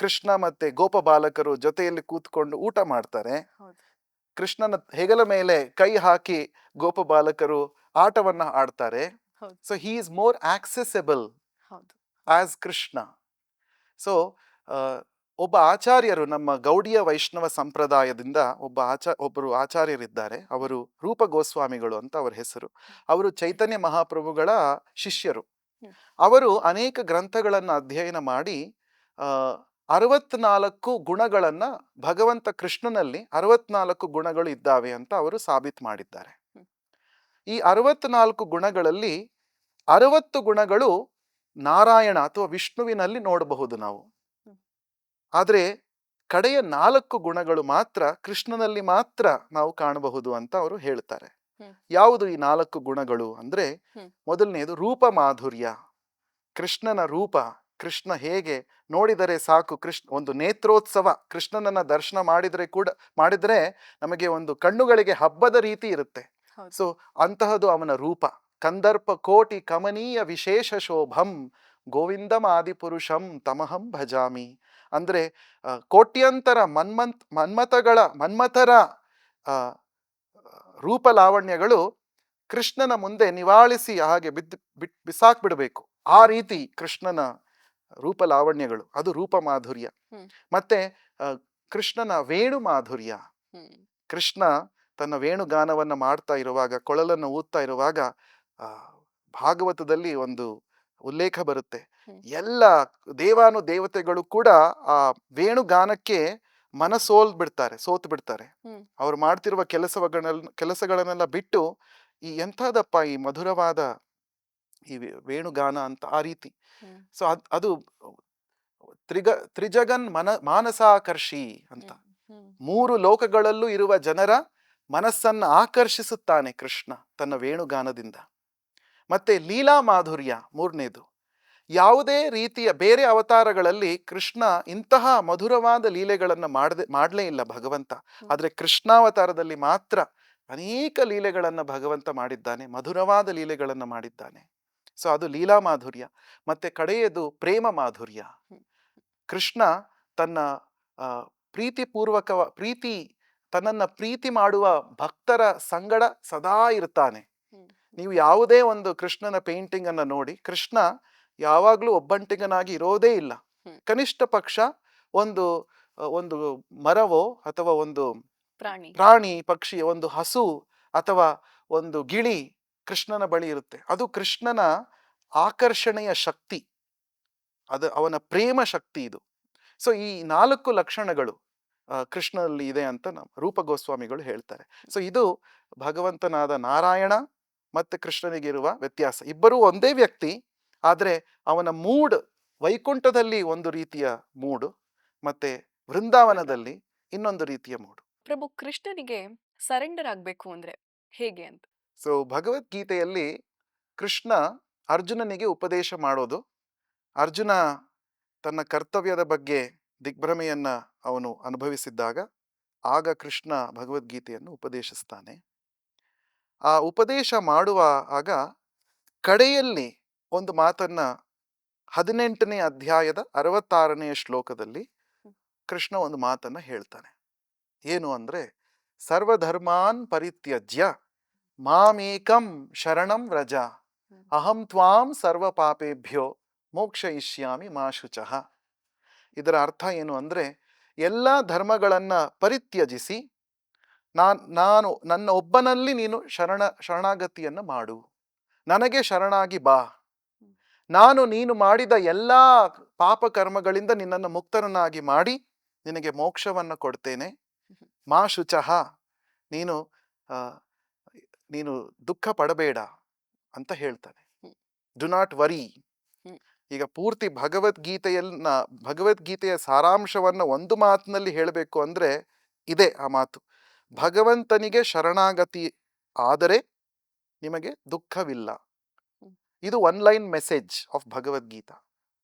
ಕೃಷ್ಣ ಮತ್ತೆ ಗೋಪ ಬಾಲಕರು ಜೊತೆಯಲ್ಲಿ ಕೂತ್ಕೊಂಡು ಊಟ ಮಾಡ್ತಾರೆ. ಕೃಷ್ಣನ ಹೆಗಲ ಮೇಲೆ ಕೈ ಹಾಕಿ ಗೋಪ ಬಾಲಕರು ಆಟವನ್ನ ಆಡ್ತಾರೆ. So he is more accessible as Krishna. So ಒಬ್ಬ ಆಚಾರ್ಯರು, ನಮ್ಮ ಗೌಡಿಯ ವೈಷ್ಣವ ಸಂಪ್ರದಾಯದಿಂದ ಒಬ್ಬರು ಆಚಾರ್ಯರಿದ್ದಾರೆ. ಅವರು ರೂಪ ಗೋಸ್ವಾಮಿಗಳು ಅಂತ ಅವರ ಹೆಸರು. ಅವರು ಚೈತನ್ಯ ಮಹಾಪ್ರಭುಗಳ ಶಿಷ್ಯರು. ಅವರು ಅನೇಕ ಗ್ರಂಥಗಳನ್ನು ಅಧ್ಯಯನ ಮಾಡಿ 64 ಗುಣಗಳನ್ನ, ಭಗವಂತ ಕೃಷ್ಣನಲ್ಲಿ 64 ಗುಣಗಳು ಇದ್ದಾವೆ ಅಂತ ಅವರು ಸಾಬೀತು ಮಾಡಿದ್ದಾರೆ. ಈ 64 ಗುಣಗಳಲ್ಲಿ 60 ಗುಣಗಳು ನಾರಾಯಣ ಅಥವಾ ವಿಷ್ಣುವಿನಲ್ಲಿ ನೋಡಬಹುದು ನಾವು. ಆದರೆ ಕಡೆಯ 4 ಗುಣಗಳು ಮಾತ್ರ ಕೃಷ್ಣನಲ್ಲಿ ಮಾತ್ರ ನಾವು ಕಾಣಬಹುದು ಅಂತ ಅವರು ಹೇಳ್ತಾರೆ. ಹ್ಮ್. ಯಾವುದು ಈ 4 ಗುಣಗಳು ಅಂದ್ರೆ, ಹ್ಮ್. ಮೊದಲನೆಯದು ರೂಪ ಮಾಧುರ್ಯ. ಕೃಷ್ಣನ ರೂಪ, ಕೃಷ್ಣ ಹೇಗೆ ನೋಡಿದರೆ ಸಾಕು, ಒಂದು ನೇತ್ರೋತ್ಸವ, ಕೃಷ್ಣನನ್ನ ದರ್ಶನ ಮಾಡಿದ್ರೆ ನಮಗೆ ಒಂದು ಕಣ್ಣುಗಳಿಗೆ ಹಬ್ಬದ ರೀತಿ ಇರುತ್ತೆ. ಹೌದು. ಸೊ ಅಂತಹದು ಅವನ ರೂಪ. ಕಂದರ್ಪ ಕೋಟಿ ಕಮನೀಯ ವಿಶೇಷ ಶೋಭಂ ಗೋವಿಂದಂ ಆದಿಪುರುಷಂ ತಮಹಂ ಭಜಾಮಿ. ಅಂದ್ರೆ ಕೋಟ್ಯಂತರ ಮನ್ಮಥರ ಆ, ರೂಪ ಲಾವಣ್ಯಗಳು ಕೃಷ್ಣನ ಮುಂದೆ ನಿವಾಳಿಸಿ ಹಾಗೆ ಬಿಸಾಕ್ಬಿಡ್ಬೇಕು. ಆ ರೀತಿ ಕೃಷ್ಣನ ರೂಪ ಲಾವಣ್ಯಗಳು, ಅದು ರೂಪ ಮಾಧುರ್ಯ. ಹ್ಮ್. ಮತ್ತೆ ಕೃಷ್ಣನ ವೇಣು ಮಾಧುರ್ಯ. ಹ್ಮ್. ಕೃಷ್ಣ ತನ್ನ ವೇಣುಗಾನವನ್ನ ಮಾಡ್ತಾ ಇರುವಾಗ, ಕೊಳಲನ್ನು ಊದ್ತಾ ಇರುವಾಗ ಭಾಗವತದಲ್ಲಿ ಒಂದು ಉಲ್ಲೇಖ ಬರುತ್ತೆ. ಹ್ಮ್. ಎಲ್ಲ ದೇವತೆಗಳು ಕೂಡ ಆ ವೇಣುಗಾನಕ್ಕೆ ಸೋತು ಬಿಡ್ತಾರೆ. ಹ್ಮ್. ಅವ್ರು ಮಾಡ್ತಿರುವ ಕೆಲಸಗಳನ್ನೆಲ್ಲ ಬಿಟ್ಟು ಈ ಎಂಥದಪ್ಪ ಈ ಮಧುರವಾದ ಈ ವೇಣುಗಾನ ಅಂತ, ಆ ರೀತಿ. ಹ್ಮ್. ಸೊ ಅದು ತ್ರಿಜಗನ್ ಮಾನಸಾಕರ್ಷಿ ಅಂತ. ಹ್ಮ್. 3 ಲೋಕಗಳಲ್ಲೂ ಇರುವ ಜನರ ಮನಸ್ಸನ್ನು ಆಕರ್ಷಿಸುತ್ತಾನೆ ಕೃಷ್ಣ ತನ್ನ ವೇಣುಗಾನದಿಂದ. ಮತ್ತೆ ಲೀಲಾ ಮಾಧುರ್ಯ ಮೂರನೇದು. ಯಾವುದೇ ರೀತಿಯ ಬೇರೆ ಅವತಾರಗಳಲ್ಲಿ ಕೃಷ್ಣ ಇಂತಹ ಮಧುರವಾದ ಲೀಲೆಗಳನ್ನು ಮಾಡಲೇ ಇಲ್ಲ ಭಗವಂತ. ಆದ್ರೆ ಕೃಷ್ಣಾವತಾರದಲ್ಲಿ ಮಾತ್ರ ಅನೇಕ ಲೀಲೆಗಳನ್ನ ಭಗವಂತ ಮಾಡಿದ್ದಾನೆ, ಮಧುರವಾದ ಲೀಲೆಗಳನ್ನ ಮಾಡಿದ್ದಾನೆ. ಸೊ ಅದು ಲೀಲಾ ಮಾಧುರ್ಯ. ಮತ್ತೆ ಕಡೆಯದು ಪ್ರೇಮ ಮಾಧುರ್ಯ. ಕೃಷ್ಣ ತನ್ನ ತನ್ನನ್ನ ಪ್ರೀತಿ ಮಾಡುವ ಭಕ್ತರ ಸಂಗಡ ಸದಾ ಇರ್ತಾನೆ. ನೀವು ಯಾವುದೇ ಒಂದು ಕೃಷ್ಣನ ಪೇಂಟಿಂಗ್ ಅನ್ನ ನೋಡಿ, ಕೃಷ್ಣ ಯಾವಾಗ್ಲೂ ಒಬ್ಬಂಟಿಗನಾಗಿ ಇರೋದೇ ಇಲ್ಲ. ಕನಿಷ್ಠ ಪಕ್ಷ ಒಂದು ಮರವೋ ಅಥವಾ ಒಂದು ಪ್ರಾಣಿ ಪಕ್ಷಿ, ಒಂದು ಹಸು ಅಥವಾ ಒಂದು ಗಿಳಿ ಕೃಷ್ಣನ ಬಳಿ ಇರುತ್ತೆ. ಅದು ಕೃಷ್ಣನ ಆಕರ್ಷಣೆಯ ಶಕ್ತಿ, ಅದು ಅವನ ಪ್ರೇಮ ಶಕ್ತಿ ಇದು. ಸೊ ಈ 4 ಲಕ್ಷಣಗಳು ಕೃಷ್ಣನಲ್ಲಿ ಇದೆ ಅಂತ ರೂಪ ಗೋಸ್ವಾಮಿಗಳು ಹೇಳ್ತಾರೆ. ಸೊ ಇದು ಭಗವಂತನಾದ ನಾರಾಯಣ ಮತ್ತೆ ಕೃಷ್ಣನಿಗಿರುವ ವ್ಯತ್ಯಾಸ. ಇಬ್ಬರೂ ಒಂದೇ ವ್ಯಕ್ತಿ, ಆದ್ರೆ ಅವನ ಮೂಡ್ ವೈಕುಂಠದಲ್ಲಿ ಒಂದು ರೀತಿಯ ಮೂಡು, ಮತ್ತೆ ವೃಂದಾವನದಲ್ಲಿ ಇನ್ನೊಂದು ರೀತಿಯ ಮೂಡು. ಪ್ರಭು ಕೃಷ್ಣನಿಗೆ ಸರೆಂಡರ್ ಆಗ್ಬೇಕು ಅಂದ್ರೆ ಹೇಗೆ ಅಂತ? ಸೊ ಭಗವದ್ಗೀತೆಯಲ್ಲಿ ಕೃಷ್ಣ ಅರ್ಜುನನಿಗೆ ಉಪದೇಶ ಮಾಡೋದು, ಅರ್ಜುನ ತನ್ನ ಕರ್ತವ್ಯದ ಬಗ್ಗೆ ದಿಗ್ಭ್ರಮೆಯನ್ನ ಅವನು ಅನುಭವಿಸಿದ್ದಾಗ ಆಗ ಕೃಷ್ಣ ಭಗವದ್ಗೀತೆಯನ್ನು ಉಪದೇಶಿಸ್ತಾನೆ. ಆ ಉಪದೇಶ ಆಗ ಕಡೆಯಲ್ಲಿ ಒಂದು ಮಾತನ್ನ 18ನೇ ಅಧ್ಯಾಯದ 66ನೇ ಶ್ಲೋಕದಲ್ಲಿ ಕೃಷ್ಣ ಒಂದು ಮಾತನ್ನ ಹೇಳ್ತಾನೆ. ಏನು ಅಂದ್ರೆ, ಸರ್ವಧರ್ಮಾನ್ ಪರಿತ್ಯಜ್ಯ ಮಾಮೇಕಂ ಶರಣಂ ವ್ರಜ ಅಹಂ ತ್ವಾಂ ಸರ್ವ ಪಾಪೇಭ್ಯೋ ಮೋಕ್ಷಯಿಷ್ಯಾಮಿ ಮಾ ಶುಚಃ. ಇದರ ಅರ್ಥ ಏನು ಅಂದ್ರೆ, ಎಲ್ಲ ಧರ್ಮಗಳನ್ನ ಪರಿತ್ಯಜಿಸಿ ನಾನು ನನ್ನ ಒಬ್ಬನಲ್ಲಿ ನೀನು ಶರಣಾಗತಿಯನ್ನು ಮಾಡು, ನನಗೆ ಶರಣಾಗಿ ಬಾ, ನಾನು ನೀನು ಮಾಡಿದ ಎಲ್ಲಾ ಪಾಪ ಕರ್ಮಗಳಿಂದ ನಿನ್ನನ್ನು ಮುಕ್ತರನ್ನಾಗಿ ಮಾಡಿ ನಿನಗೆ ಮೋಕ್ಷವನ್ನು ಕೊಡ್ತೇನೆ. ಮಾ ಶುಚಃ, ನೀನು ದುಃಖ ಪಡಬೇಡ ಅಂತ ಹೇಳ್ತಾನೆ. Do not worry. ಈಗ ಪೂರ್ತಿ ಭಗವದ್ಗೀತೆಯ ಸಾರಾಂಶವನ್ನ ಒಂದು ಮಾತಿನಲ್ಲಿ ಹೇಳಬೇಕು ಅಂದ್ರೆ ಇದೆ ಆ ಮಾತು. ಭಗವಂತನಿಗೆ ಶರಣಾಗತಿ ಆದರೆ ನಿಮಗೆ ದುಃಖವಿಲ್ಲ. ಇದು 1 line message of Bhagavad Gita.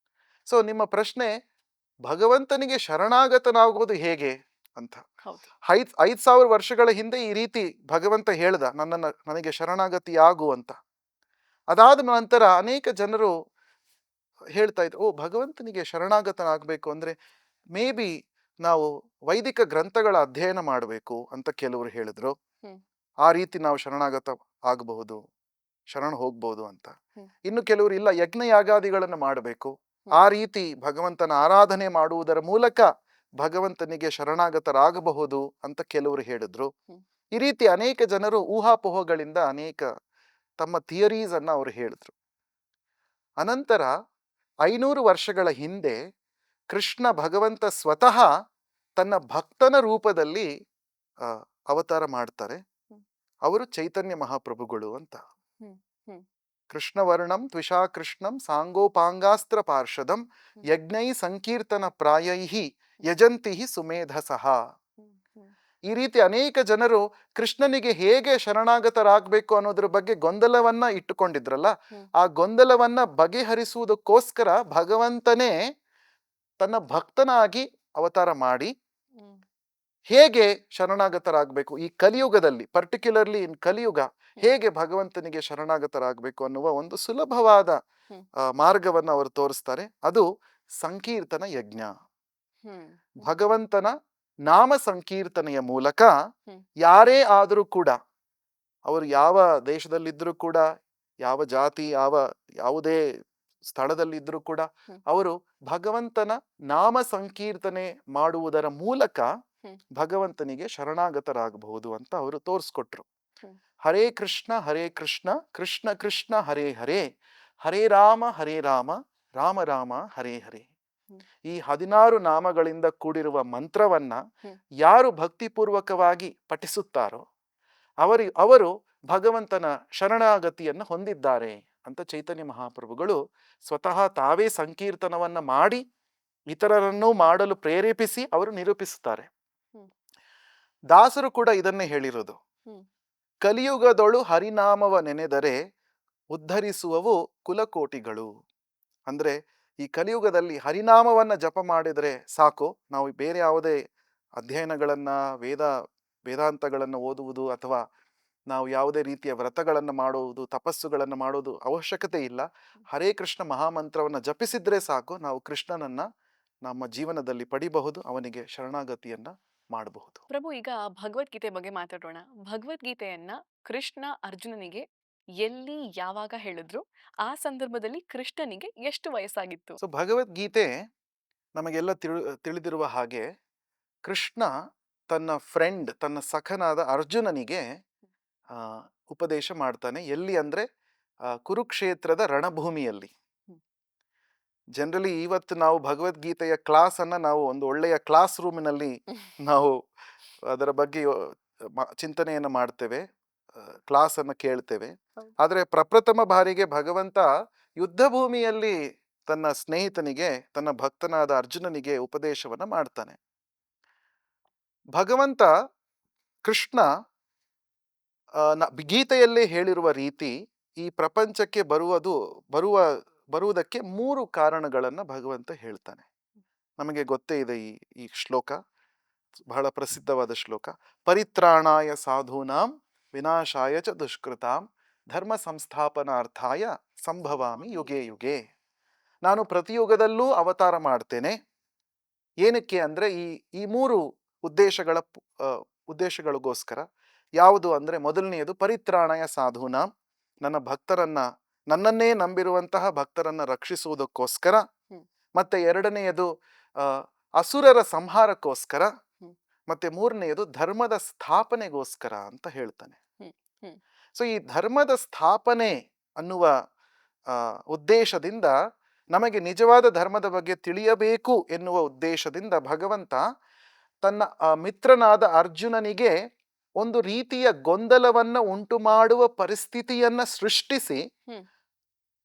So ನಿಮ್ಮ ಪ್ರಶ್ನೆ, ಭಗವಂತನಿಗೆ ಶರಣಾಗತನಾಗೋದು ಹೇಗೆ ಅಂತ. 5,000 ವರ್ಷಗಳ ಹಿಂದೆ ಈ ರೀತಿ ಭಗವಂತ ಹೇಳ್ದ, ನನಗೆ ಶರಣಾಗತಿ ಆಗು ಅಂತ. ಅದಾದ ನಂತರ ಅನೇಕ ಜನರು ಹೇಳ್ತಾ ಇದ್ರು, ಭಗವಂತನಿಗೆ ಶರಣಾಗತನಾಗಬೇಕು ಅಂದ್ರೆ ಮೇ ಬಿ ನಾವು ವೈದಿಕ ಗ್ರಂಥಗಳ ಅಧ್ಯಯನ ಮಾಡಬೇಕು ಅಂತ ಕೆಲವರು ಹೇಳಿದ್ರು. ಆ ರೀತಿ ನಾವು ಶರಣಾಗತ ಆಗಬಹುದು, ಶರಣ ಹೋಗ್ಬಹುದು ಅಂತ. ಇನ್ನು ಕೆಲವರು ಇಲ್ಲ, ಯಜ್ಞ ಯಾಗಾದಿಗಳನ್ನು ಮಾಡಬೇಕು, ಆ ರೀತಿ ಭಗವಂತನ ಆರಾಧನೆ ಮಾಡುವುದರ ಮೂಲಕ ಭಗವಂತನಿಗೆ ಶರಣಾಗತರಾಗಬಹುದು ಅಂತ ಕೆಲವರು ಹೇಳಿದ್ರು. ಈ ರೀತಿ ಅನೇಕ ಜನರು ಊಹಾಪೋಹಗಳಿಂದ ಅನೇಕ ತಮ್ಮ ಥಿಯರೀಸ್ ಅನ್ನ ಅವರು ಹೇಳಿದ್ರು. ಅನಂತರ 500 ವರ್ಷಗಳ ಹಿಂದೆ ಕೃಷ್ಣ ಭಗವಂತ ಸ್ವತಃ ತನ್ನ ಭಕ್ತನ ರೂಪದಲ್ಲಿ ಅವತಾರ ಮಾಡ್ತಾರೆ. ಅವರು ಚೈತನ್ಯ ಮಹಾಪ್ರಭುಗಳು ಅಂತ. ಕೃಷ್ಣವರ್ಣಂ ತ್ವಿಷಾ ಕೃಷ್ಣಂ ಸಾಂಗೋಪಾಂಗಾಸ್ತ್ರ ಪಾರ್ಷದಂ ಯಜ್ಞೈ ಸಂಕೀರ್ತನ ಪ್ರಾಯೈಹಿ ಯಜಂತಿ ಸುಮೇಧಸಃ. ಹ್ಮ್, ಹ್ಮ್, ಈ ರೀತಿ ಅನೇಕ ಜನರು ಕೃಷ್ಣನಿಗೆ ಹೇಗೆ ಶರಣಾಗತರಾಗಬೇಕು ಅನ್ನೋದ್ರ ಬಗ್ಗೆ ಗೊಂದಲವನ್ನ ಇಟ್ಟುಕೊಂಡಿದ್ರಲ್ಲ, ಹ್ಮ್, ಆ ಗೊಂದಲವನ್ನ ಬಗೆಹರಿಸುವುದಕ್ಕೋಸ್ಕರ ಭಗವಂತನೇ ತನ್ನ ಭಕ್ತನಾಗಿ ಅವತಾರ ಮಾಡಿ ಹ್ಮ್, ಹೇಗೆ ಶರಣಾಗತರಾಗಬೇಕು ಈ ಕಲಿಯುಗದಲ್ಲಿ, ಪರ್ಟಿಕ್ಯುಲರ್ಲಿ ಇನ್ ಕಲಿಯುಗ, ಹೇಗೆ ಭಗವಂತನಿಗೆ ಶರಣಾಗತರಾಗಬೇಕು ಅನ್ನುವ ಒಂದು ಸುಲಭವಾದ ಹ್ಮ್, ಮಾರ್ಗವನ್ನು ಅವರು ತೋರಿಸ್ತಾರೆ. ಅದು ಸಂಕೀರ್ತನ ಯಜ್ಞ. ಹ್ಮ್, ಭಗವಂತನ ನಾಮ ಸಂಕೀರ್ತನೆಯ ಮೂಲಕ ಹ್ಮ್. ಯಾರೇ ಆದರೂ ಕೂಡ, ಅವರು ಯಾವ ದೇಶದಲ್ಲಿದ್ದರೂ ಕೂಡ, ಯಾವ ಜಾತಿ, ಯಾವುದೇ ಸ್ಥಳದಲ್ಲಿದ್ದರೂ ಕೂಡ, ಹ್ಮ್. ಅವರು ಭಗವಂತನ ನಾಮ ಸಂಕೀರ್ತನೆ ಮಾಡುವುದರ ಮೂಲಕ ಹ್ಮ್. ಭಗವಂತನಿಗೆ ಶರಣಾಗತರಾಗಬಹುದು ಅಂತ ಅವರು ತೋರಿಸ್ಕೊಟ್ರು. ಹ್ಮ್. ಹರೇ ಕೃಷ್ಣ ಕೃಷ್ಣ ಕೃಷ್ಣ ಹರೇ ಹರೇ, ಹರೇ ರಾಮ ರಾಮ ರಾಮ ಹರೇ ಹರೇ. ಹ್ಮ್. ಈ 16 ನಾಮಗಳಿಂದ ಕೂಡಿರುವ ಮಂತ್ರವನ್ನ ಹ್ಮ್. ಯಾರು ಭಕ್ತಿಪೂರ್ವಕವಾಗಿ ಪಠಿಸುತ್ತಾರೋ ಅವರು ಭಗವಂತನ ಶರಣಾಗತಿಯನ್ನು ಹೊಂದಿದ್ದಾರೆ ಅಂತ ಚೈತನ್ಯ ಮಹಾಪ್ರಭುಗಳು ಸ್ವತಃ ತಾವೇ ಸಂಕೀರ್ತನವನ್ನ ಮಾಡಿ ಇತರರನ್ನು ಮಾಡಲು ಪ್ರೇರೇಪಿಸಿ ಅವರು ನಿರೂಪಿಸುತ್ತಾರೆ. ಹ್ಮ್. ದಾಸರು ಕೂಡ ಇದನ್ನೇ ಹೇಳಿರೋದು. ಹ್ಮ್. ಕಲಿಯುಗದೊಳು ಹರಿನಾಮವ ನೆನೆದರೆ ಉದ್ಧರಿಸುವವು ಕುಲಕೋಟಿಗಳು. ಅಂದ್ರೆ ಈ ಕಲಿಯುಗದಲ್ಲಿ ಹರಿನಾಮವನ್ನ ಜಪ ಮಾಡಿದರೆ ಸಾಕು, ನಾವು ಬೇರೆ ಯಾವುದೇ ಅಧ್ಯಯನಗಳನ್ನ, ವೇದಾಂತಗಳನ್ನು ಓದುವುದು ಅಥವಾ ನಾವು ಯಾವುದೇ ರೀತಿಯ ವ್ರತಗಳನ್ನು ಮಾಡುವುದು, ತಪಸ್ಸುಗಳನ್ನು ಮಾಡುವುದು ಅವಶ್ಯಕತೆ ಇಲ್ಲ. ಹರೇ ಕೃಷ್ಣ ಮಹಾಮಂತ್ರವನ್ನು ಜಪಿಸಿದ್ರೆ ಸಾಕು, ನಾವು ಕೃಷ್ಣನನ್ನ ನಮ್ಮ ಜೀವನದಲ್ಲಿ ಪಡಿಬಹುದು, ಅವನಿಗೆ ಶರಣಾಗತಿಯನ್ನ ಮಾಡಬಹುದು. ಪ್ರಭು, ಈಗ ಭಗವದ್ಗೀತೆ ಬಗ್ಗೆ ಮಾತಾಡೋಣ. ಭಗವದ್ಗೀತೆಯನ್ನ ಕೃಷ್ಣ ಅರ್ಜುನನಿಗೆ ಎಲ್ಲಿ ಯಾವಾಗ ಹೇಳಿದ್ರು? ಆ ಸಂದರ್ಭದಲ್ಲಿ ಕೃಷ್ಣನಿಗೆ ಎಷ್ಟು ವಯಸ್ಸಾಗಿತ್ತು? ಸೊ ಭಗವದ್ಗೀತೆ ನಮಗೆಲ್ಲ ತಿಳಿದಿರುವ ಹಾಗೆ, ಕೃಷ್ಣ ತನ್ನ ಫ್ರೆಂಡ್, ತನ್ನ ಸಖನಾದ ಅರ್ಜುನನಿಗೆ ಉಪದೇಶ ಮಾಡ್ತಾನೆ. ಎಲ್ಲಿ ಅಂದ್ರೆ ಕುರುಕ್ಷೇತ್ರದ ರಣಭೂಮಿಯಲ್ಲಿ. ಜನರಲಿ ಇವತ್ತು ನಾವು ಭಗವದ್ಗೀತೆಯ ಕ್ಲಾಸ್ ಅನ್ನ ನಾವು ಒಂದು ಒಳ್ಳೆಯ ಕ್ಲಾಸ್ ರೂಮಿನಲ್ಲಿ ನಾವು ಅದರ ಬಗ್ಗೆ ಚಿಂತನೆಯನ್ನು ಮಾಡ್ತೇವೆ, ಕ್ಲಾಸ್ ಅನ್ನು ಕೇಳ್ತೇವೆ. ಆದ್ರೆ ಪ್ರಪ್ರಥಮ ಬಾರಿಗೆ ಭಗವಂತ ಯುದ್ಧ ಭೂಮಿಯಲ್ಲಿ ತನ್ನ ಸ್ನೇಹಿತನಿಗೆ, ತನ್ನ ಭಕ್ತನಾದ ಅರ್ಜುನನಿಗೆ ಉಪದೇಶವನ್ನ ಮಾಡ್ತಾನೆ. ಭಗವಂತ ಕೃಷ್ಣ ಗೀತೆಯಲ್ಲೇ ಹೇಳಿರುವ ರೀತಿ ಈ ಪ್ರಪಂಚಕ್ಕೆ ಬರುವುದಕ್ಕೆ 3 ಕಾರಣಗಳನ್ನ ಭಗವಂತ ಹೇಳ್ತಾನೆ. ನಮಗೆ ಗೊತ್ತೇ ಇದೆ ಈ ಶ್ಲೋಕ, ಬಹಳ ಪ್ರಸಿದ್ಧವಾದ ಶ್ಲೋಕ. ಪರಿತ್ರಾಣಾಯ ಸಾಧೂನಾಂ ವಿನಾಶಾಯ ಚ ದುಷ್ಕೃತಾಂ ಧರ್ಮ ಸಂಸ್ಥಾಪನಾರ್ಥಾಯ ಸಂಭವಾಮಿ ಯುಗೆ ಯುಗೆ. ನಾನು ಪ್ರತಿಯುಗದಲ್ಲೂ ಅವತಾರ ಮಾಡ್ತೇನೆ. ಏನಕ್ಕೆ ಅಂದ್ರೆ ಈ 3 ಉದ್ದೇಶಗಳಿಗೋಸ್ಕರ. ಯಾವುದು ಅಂದ್ರೆ, ಮೊದಲನೆಯದು ಪರಿತ್ರಾಣಾಯ ಸಾಧೂನಾಂ, ನನ್ನ ಭಕ್ತರನ್ನ, ನನ್ನನ್ನೇ ನಂಬಿರುವಂತಹ ಭಕ್ತರನ್ನ ರಕ್ಷಿಸುವುದಕ್ಕೋಸ್ಕರ. ಮತ್ತೆ ಎರಡನೆಯದು ಅಸುರರ ಸಂಹಾರಕ್ಕೋಸ್ಕರ. ಮತ್ತೆ ಮೂರನೆಯದು ಧರ್ಮದ ಸ್ಥಾಪನೆಗೋಸ್ಕರ ಅಂತ ಹೇಳ್ತಾನೆ. ಸೊ ಈ ಧರ್ಮದ ಸ್ಥಾಪನೆ ಅನ್ನುವ ಉದ್ದೇಶದಿಂದ, ನಮಗೆ ನಿಜವಾದ ಧರ್ಮದ ಬಗ್ಗೆ ತಿಳಿಯಬೇಕು ಎನ್ನುವ ಉದ್ದೇಶದಿಂದ ಭಗವಂತ ತನ್ನ ಮಿತ್ರನಾದ ಅರ್ಜುನನಿಗೆ ಒಂದು ರೀತಿಯ ಗೊಂದಲವನ್ನ ಉಂಟು ಮಾಡುವ ಪರಿಸ್ಥಿತಿಯನ್ನ ಸೃಷ್ಟಿಸಿ,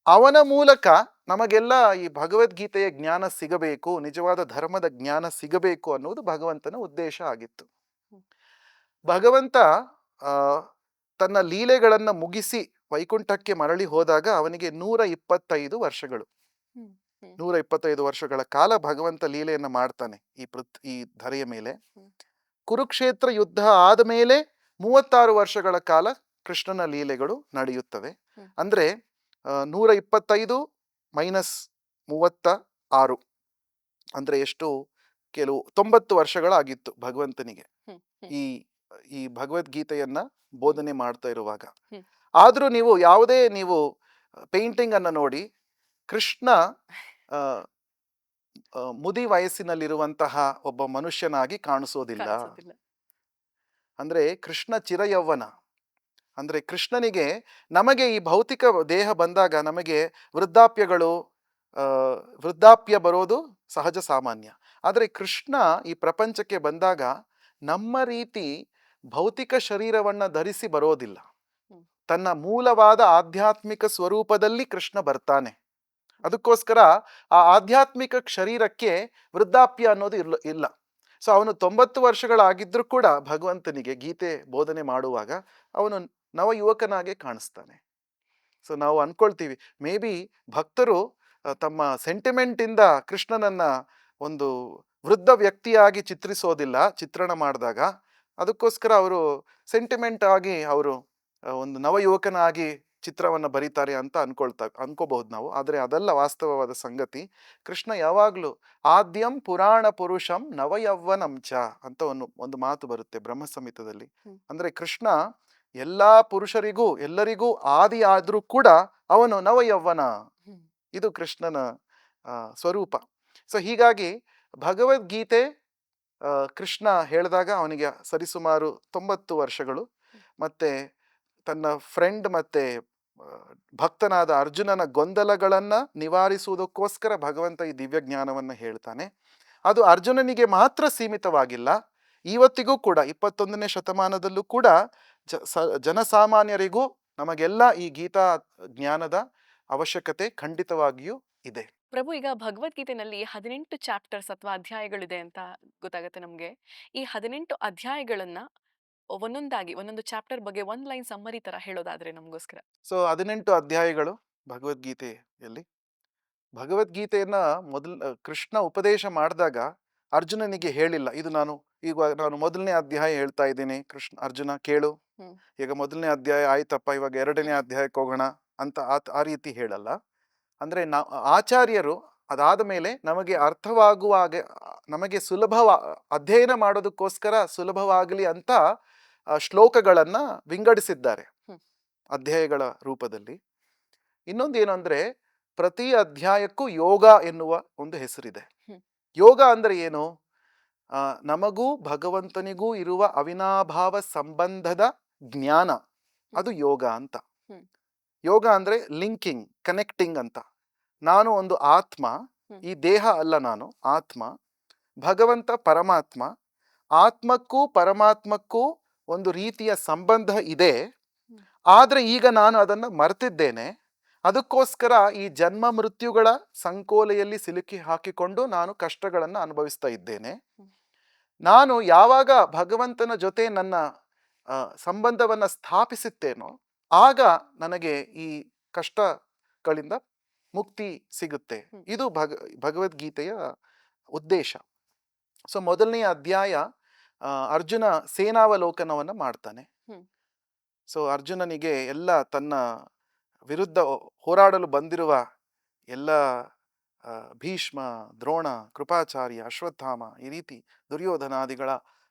ಅವನ ಮೂಲಕ ನಮಗೆಲ್ಲ ಈ ಭಗವದ್ಗೀತೆಯ ಜ್ಞಾನ ಸಿಗಬೇಕು, ನಿಜವಾದ ಧರ್ಮದ ಜ್ಞಾನ ಸಿಗಬೇಕು ಅನ್ನುವುದು ಭಗವಂತನ ಉದ್ದೇಶ ಆಗಿತ್ತು. ಭಗವಂತ ತನ್ನ ಲೀಲೆಗಳನ್ನ ಮುಗಿಸಿ ವೈಕುಂಠಕ್ಕೆ ಮರಳಿ ಹೋದಾಗ ಅವನಿಗೆ 125 ವರ್ಷಗಳು. 125 ವರ್ಷಗಳ ಕಾಲ ಭಗವಂತ ಲೀಲೆಯನ್ನ ಮಾಡ್ತಾನೆ ಈ ಧರೆಯ ಮೇಲೆ. ಕುರುಕ್ಷೇತ್ರ ಯುದ್ಧ ಆದ ಮೇಲೆ 36 ವರ್ಷಗಳ ಕಾಲ ಕೃಷ್ಣನ ಲೀಲೆಗಳು ನಡೆಯುತ್ತವೆ. ಅಂದ್ರೆ 125 ಮೈನಸ್ 36 ಅಂದ್ರೆ ಎಷ್ಟು? ಕೆಲವು 90 ವರ್ಷಗಳಾಗಿತ್ತು ಭಗವಂತನಿಗೆ ಈ ಭಗವದ್ಗೀತೆಯನ್ನ ಬೋಧನೆ ಮಾಡ್ತಾ ಇರುವಾಗ. ಆದ್ರೂ ನೀವು ಪೇಂಟಿಂಗ್ ಅನ್ನ ನೋಡಿ, ಕೃಷ್ಣ ಮುದಿ ವಯಸ್ಸಿನಲ್ಲಿರುವಂತಹ ಒಬ್ಬ ಮನುಷ್ಯನಾಗಿ ಕಾಣಿಸೋದಿಲ್ಲ. ಅಂದ್ರೆ ಕೃಷ್ಣ ಚಿರಯೌವನ. ಅಂದ್ರೆ ಕೃಷ್ಣನಿಗೆ, ನಮಗೆ ಈ ಭೌತಿಕ ದೇಹ ಬಂದಾಗ ನಮಗೆ ವೃದ್ಧಾಪ್ಯ ಬರೋದು ಸಹಜ ಸಾಮಾನ್ಯ. ಆದರೆ ಕೃಷ್ಣ ಈ ಪ್ರಪಂಚಕ್ಕೆ ಬಂದಾಗ ನಮ್ಮ ರೀತಿ ಭೌತಿಕ ಶರೀರವನ್ನ ಧರಿಸಿ ಬರೋದಿಲ್ಲ. ತನ್ನ ಮೂಲವಾದ ಆಧ್ಯಾತ್ಮಿಕ ಸ್ವರೂಪದಲ್ಲಿ ಕೃಷ್ಣ ಬರ್ತಾನೆ. ಅದಕ್ಕೋಸ್ಕರ ಆ ಆಧ್ಯಾತ್ಮಿಕ ಶರೀರಕ್ಕೆ ವೃದ್ಧಾಪ್ಯ ಅನ್ನೋದು ಇಲ್ಲ. ಸೊ ಅವನು 90 ವರ್ಷಗಳಾಗಿದ್ರೂ ಕೂಡ ಭಗವಂತನಿಗೆ ಗೀತೆ ಬೋಧನೆ ಮಾಡುವಾಗ ಅವನು ನವ ಯುವಕನಾಗೆ ಕಾಣಿಸ್ತಾನೆ. ಸೊ ನಾವು ಅನ್ಕೊಳ್ತೀವಿ ಮೇ ಬಿ ಭಕ್ತರು ತಮ್ಮ ಸೆಂಟಿಮೆಂಟ್ ಇಂದ ಕೃಷ್ಣನನ್ನ ಒಂದು ವೃದ್ಧ ವ್ಯಕ್ತಿಯಾಗಿ ಚಿತ್ರಿಸೋದಿಲ್ಲ ಚಿತ್ರಣ ಮಾಡಿದಾಗ. ಅದಕ್ಕೋಸ್ಕರ ಅವರು ಸೆಂಟಿಮೆಂಟ್ ಆಗಿ ಅವರು ಒಂದು ನವಯುವಕನಾಗಿ ಚಿತ್ರವನ್ನು ಬರೀತಾರೆ ಅಂತ ಅನ್ಕೋಬಹುದು ನಾವು. ಆದರೆ ಅದಲ್ಲ ವಾಸ್ತವವಾದ ಸಂಗತಿ. ಕೃಷ್ಣ ಯಾವಾಗಲೂ ಆದ್ಯಂ ಪುರಾಣ ಪುರುಷಂ ನವಯೌವನಂಚ ಅಂತ ಒಂದು ಮಾತು ಬರುತ್ತೆ ಬ್ರಹ್ಮ ಸಂಹಿತದಲ್ಲಿ. ಅಂದ್ರೆ ಕೃಷ್ಣ ಎಲ್ಲಾ ಪುರುಷರಿಗೂ ಎಲ್ಲರಿಗೂ ಆದಿ ಆದ್ರೂ ಕೂಡ ಅವನು ನವಯೌವನ. ಇದು ಕೃಷ್ಣನ ಸ್ವರೂಪ. ಸೊ ಹೀಗಾಗಿ ಭಗವದ್ಗೀತೆ ಕೃಷ್ಣ ಹೇಳಿದಾಗ ಅವನಿಗೆ ಸರಿಸುಮಾರು 90 ವರ್ಷಗಳು. ಮತ್ತೆ ತನ್ನ ಫ್ರೆಂಡ್ ಮತ್ತೆ ಭಕ್ತನಾದ ಅರ್ಜುನನ ಗೊಂದಲಗಳನ್ನ ನಿವಾರಿಸುವುದಕ್ಕೋಸ್ಕರ ಭಗವಂತ ಈ ದಿವ್ಯ ಜ್ಞಾನವನ್ನ ಹೇಳ್ತಾನೆ. ಅದು ಅರ್ಜುನನಿಗೆ ಮಾತ್ರ ಸೀಮಿತವಾಗಿಲ್ಲ. ಇವತ್ತಿಗೂ ಕೂಡ 21ನೇ ಶತಮಾನದಲ್ಲೂ ಕೂಡ ಜನಸಾಮಾನ್ಯರಿಗೂ ನಮಗೆಲ್ಲ ಈ ಗೀತಾ ಜ್ಞಾನದ ಅವಶ್ಯಕತೆ ಖಂಡಿತವಾಗಿಯೂ ಇದೆ. ಪ್ರಭು, ಈಗ ಭಗವದ್ಗೀತೆನಲ್ಲಿ 18 ಚಾಪ್ಟರ್ಸ್ ಅಥವಾ ಅಧ್ಯಾಯಗಳಿದೆ ಅಂತ ಗೊತ್ತಾಗುತ್ತೆ ನಮ್ಗೆ. ಈ 18 ಅಧ್ಯಾಯಗಳನ್ನ ಒಂದೊಂದಾಗಿ ಒಂದೊಂದು ಚಾಪ್ಟರ್ ಬಗ್ಗೆ ಒಂದ್ ಲೈನ್ ಸಮ್ಮರಿ ತರ ಹೇಳೋದಾದ್ರೆ ನಮಗೋಸ್ಕರ. ಸೊ 18 ಅಧ್ಯಾಯಗಳು ಭಗವದ್ಗೀತೆಯಲ್ಲಿ. ಭಗವದ್ಗೀತೆಯನ್ನ ಕೃಷ್ಣ ಉಪದೇಶ ಮಾಡಿದಾಗ ಅರ್ಜುನನಿಗೆ ಹೇಳಿಲ್ಲ, ಇದು ನಾನು ಮೊದಲನೇ ಅಧ್ಯಾಯ ಹೇಳ್ತಾ ಇದ್ದೀನಿ ಅರ್ಜುನ ಕೇಳು, ಈಗ ಮೊದಲನೇ ಅಧ್ಯಾಯ ಆಯ್ತಪ್ಪ, ಇವಾಗ 2ನೇ ಅಧ್ಯಾಯಕ್ಕೆ ಹೋಗೋಣ ಅಂತ ಆ ರೀತಿ ಹೇಳಲ್ಲ. ಅಂದ್ರೆ ಆಚಾರ್ಯರು ಅದಾದ ಮೇಲೆ ನಮಗೆ ಅರ್ಥವಾಗುವಾಗ, ನಮಗೆ ಅಧ್ಯಯನ ಮಾಡೋದಕ್ಕೋಸ್ಕರ ಸುಲಭವಾಗಲಿ ಅಂತ ಶ್ಲೋಕಗಳನ್ನ ವಿಂಗಡಿಸಿದ್ದಾರೆ ಅಧ್ಯಾಯಗಳ ರೂಪದಲ್ಲಿ. ಇನ್ನೊಂದು ಏನು ಅಂದ್ರೆ ಪ್ರತಿ ಅಧ್ಯಾಯಕ್ಕೂ ಯೋಗ ಎನ್ನುವ ಒಂದು ಹೆಸರಿದೆ. ಯೋಗ ಅಂದ್ರೆ ಏನು? ನಮಗೂ ಭಗವಂತನಿಗೂ ಇರುವ ಅವಿನಾಭಾವ ಸಂಬಂಧದ ಜ್ಞಾನ, ಅದು ಯೋಗ ಅಂತ. ಯೋಗ ಅಂದ್ರೆ ಲಿಂಕಿಂಗ್, ಕನೆಕ್ಟಿಂಗ್ ಅಂತ. ನಾನು ಒಂದು ಆತ್ಮ, ಈ ದೇಹ ಅಲ್ಲ, ನಾನು ಆತ್ಮ. ಭಗವಂತ ಪರಮಾತ್ಮ. ಆತ್ಮಕ್ಕೂ ಪರಮಾತ್ಮಕ್ಕೂ ಒಂದು ರೀತಿಯ ಸಂಬಂಧ ಇದೆ. ಆದ್ರೆ ಈಗ ನಾನು ಅದನ್ನು ಮರೆತಿದ್ದೇನೆ. ಅದಕ್ಕೋಸ್ಕರ ಈ ಜನ್ಮ ಮೃತ್ಯುಗಳ ಸಂಕೋಲೆಯಲ್ಲಿ ಸಿಲುಕಿ ಹಾಕಿಕೊಂಡು ನಾನು ಕಷ್ಟಗಳನ್ನು ಅನುಭವಿಸ್ತಾ ಇದ್ದೇನೆ. ನಾನು ಯಾವಾಗ ಭಗವಂತನ ಜೊತೆ ನನ್ನ ಸಂಬಂಧವನ್ನ ಸ್ಥಾಪಿಸುತ್ತೇನೋ ಆಗ ನನಗೆ ಈ ಕಷ್ಟಗಳಿಂದ ಮುಕ್ತಿ ಸಿಗುತ್ತೆ. ಇದು ಭಗವದ್ಗೀತೆಯ ಉದ್ದೇಶ. ಸೊ ಮೊದಲನೆಯ ಅಧ್ಯಾಯ ಅರ್ಜುನ ಸೇನಾವಲೋಕನವನ್ನ ಮಾಡ್ತಾನೆ. ಸೊ ಅರ್ಜುನನಿಗೆ ಎಲ್ಲ ತನ್ನ ವಿರುದ್ಧ ಹೋರಾಡಲು ಬಂದಿರುವ ಎಲ್ಲ ಭೀಷ್ಮ, ದ್ರೋಣ, ಕೃಪಾಚಾರ್ಯ, ಅಶ್ವತ್ಥಾಮ, ಈ ರೀತಿ ದುರ್ಯೋಧನಾದಿಗಳ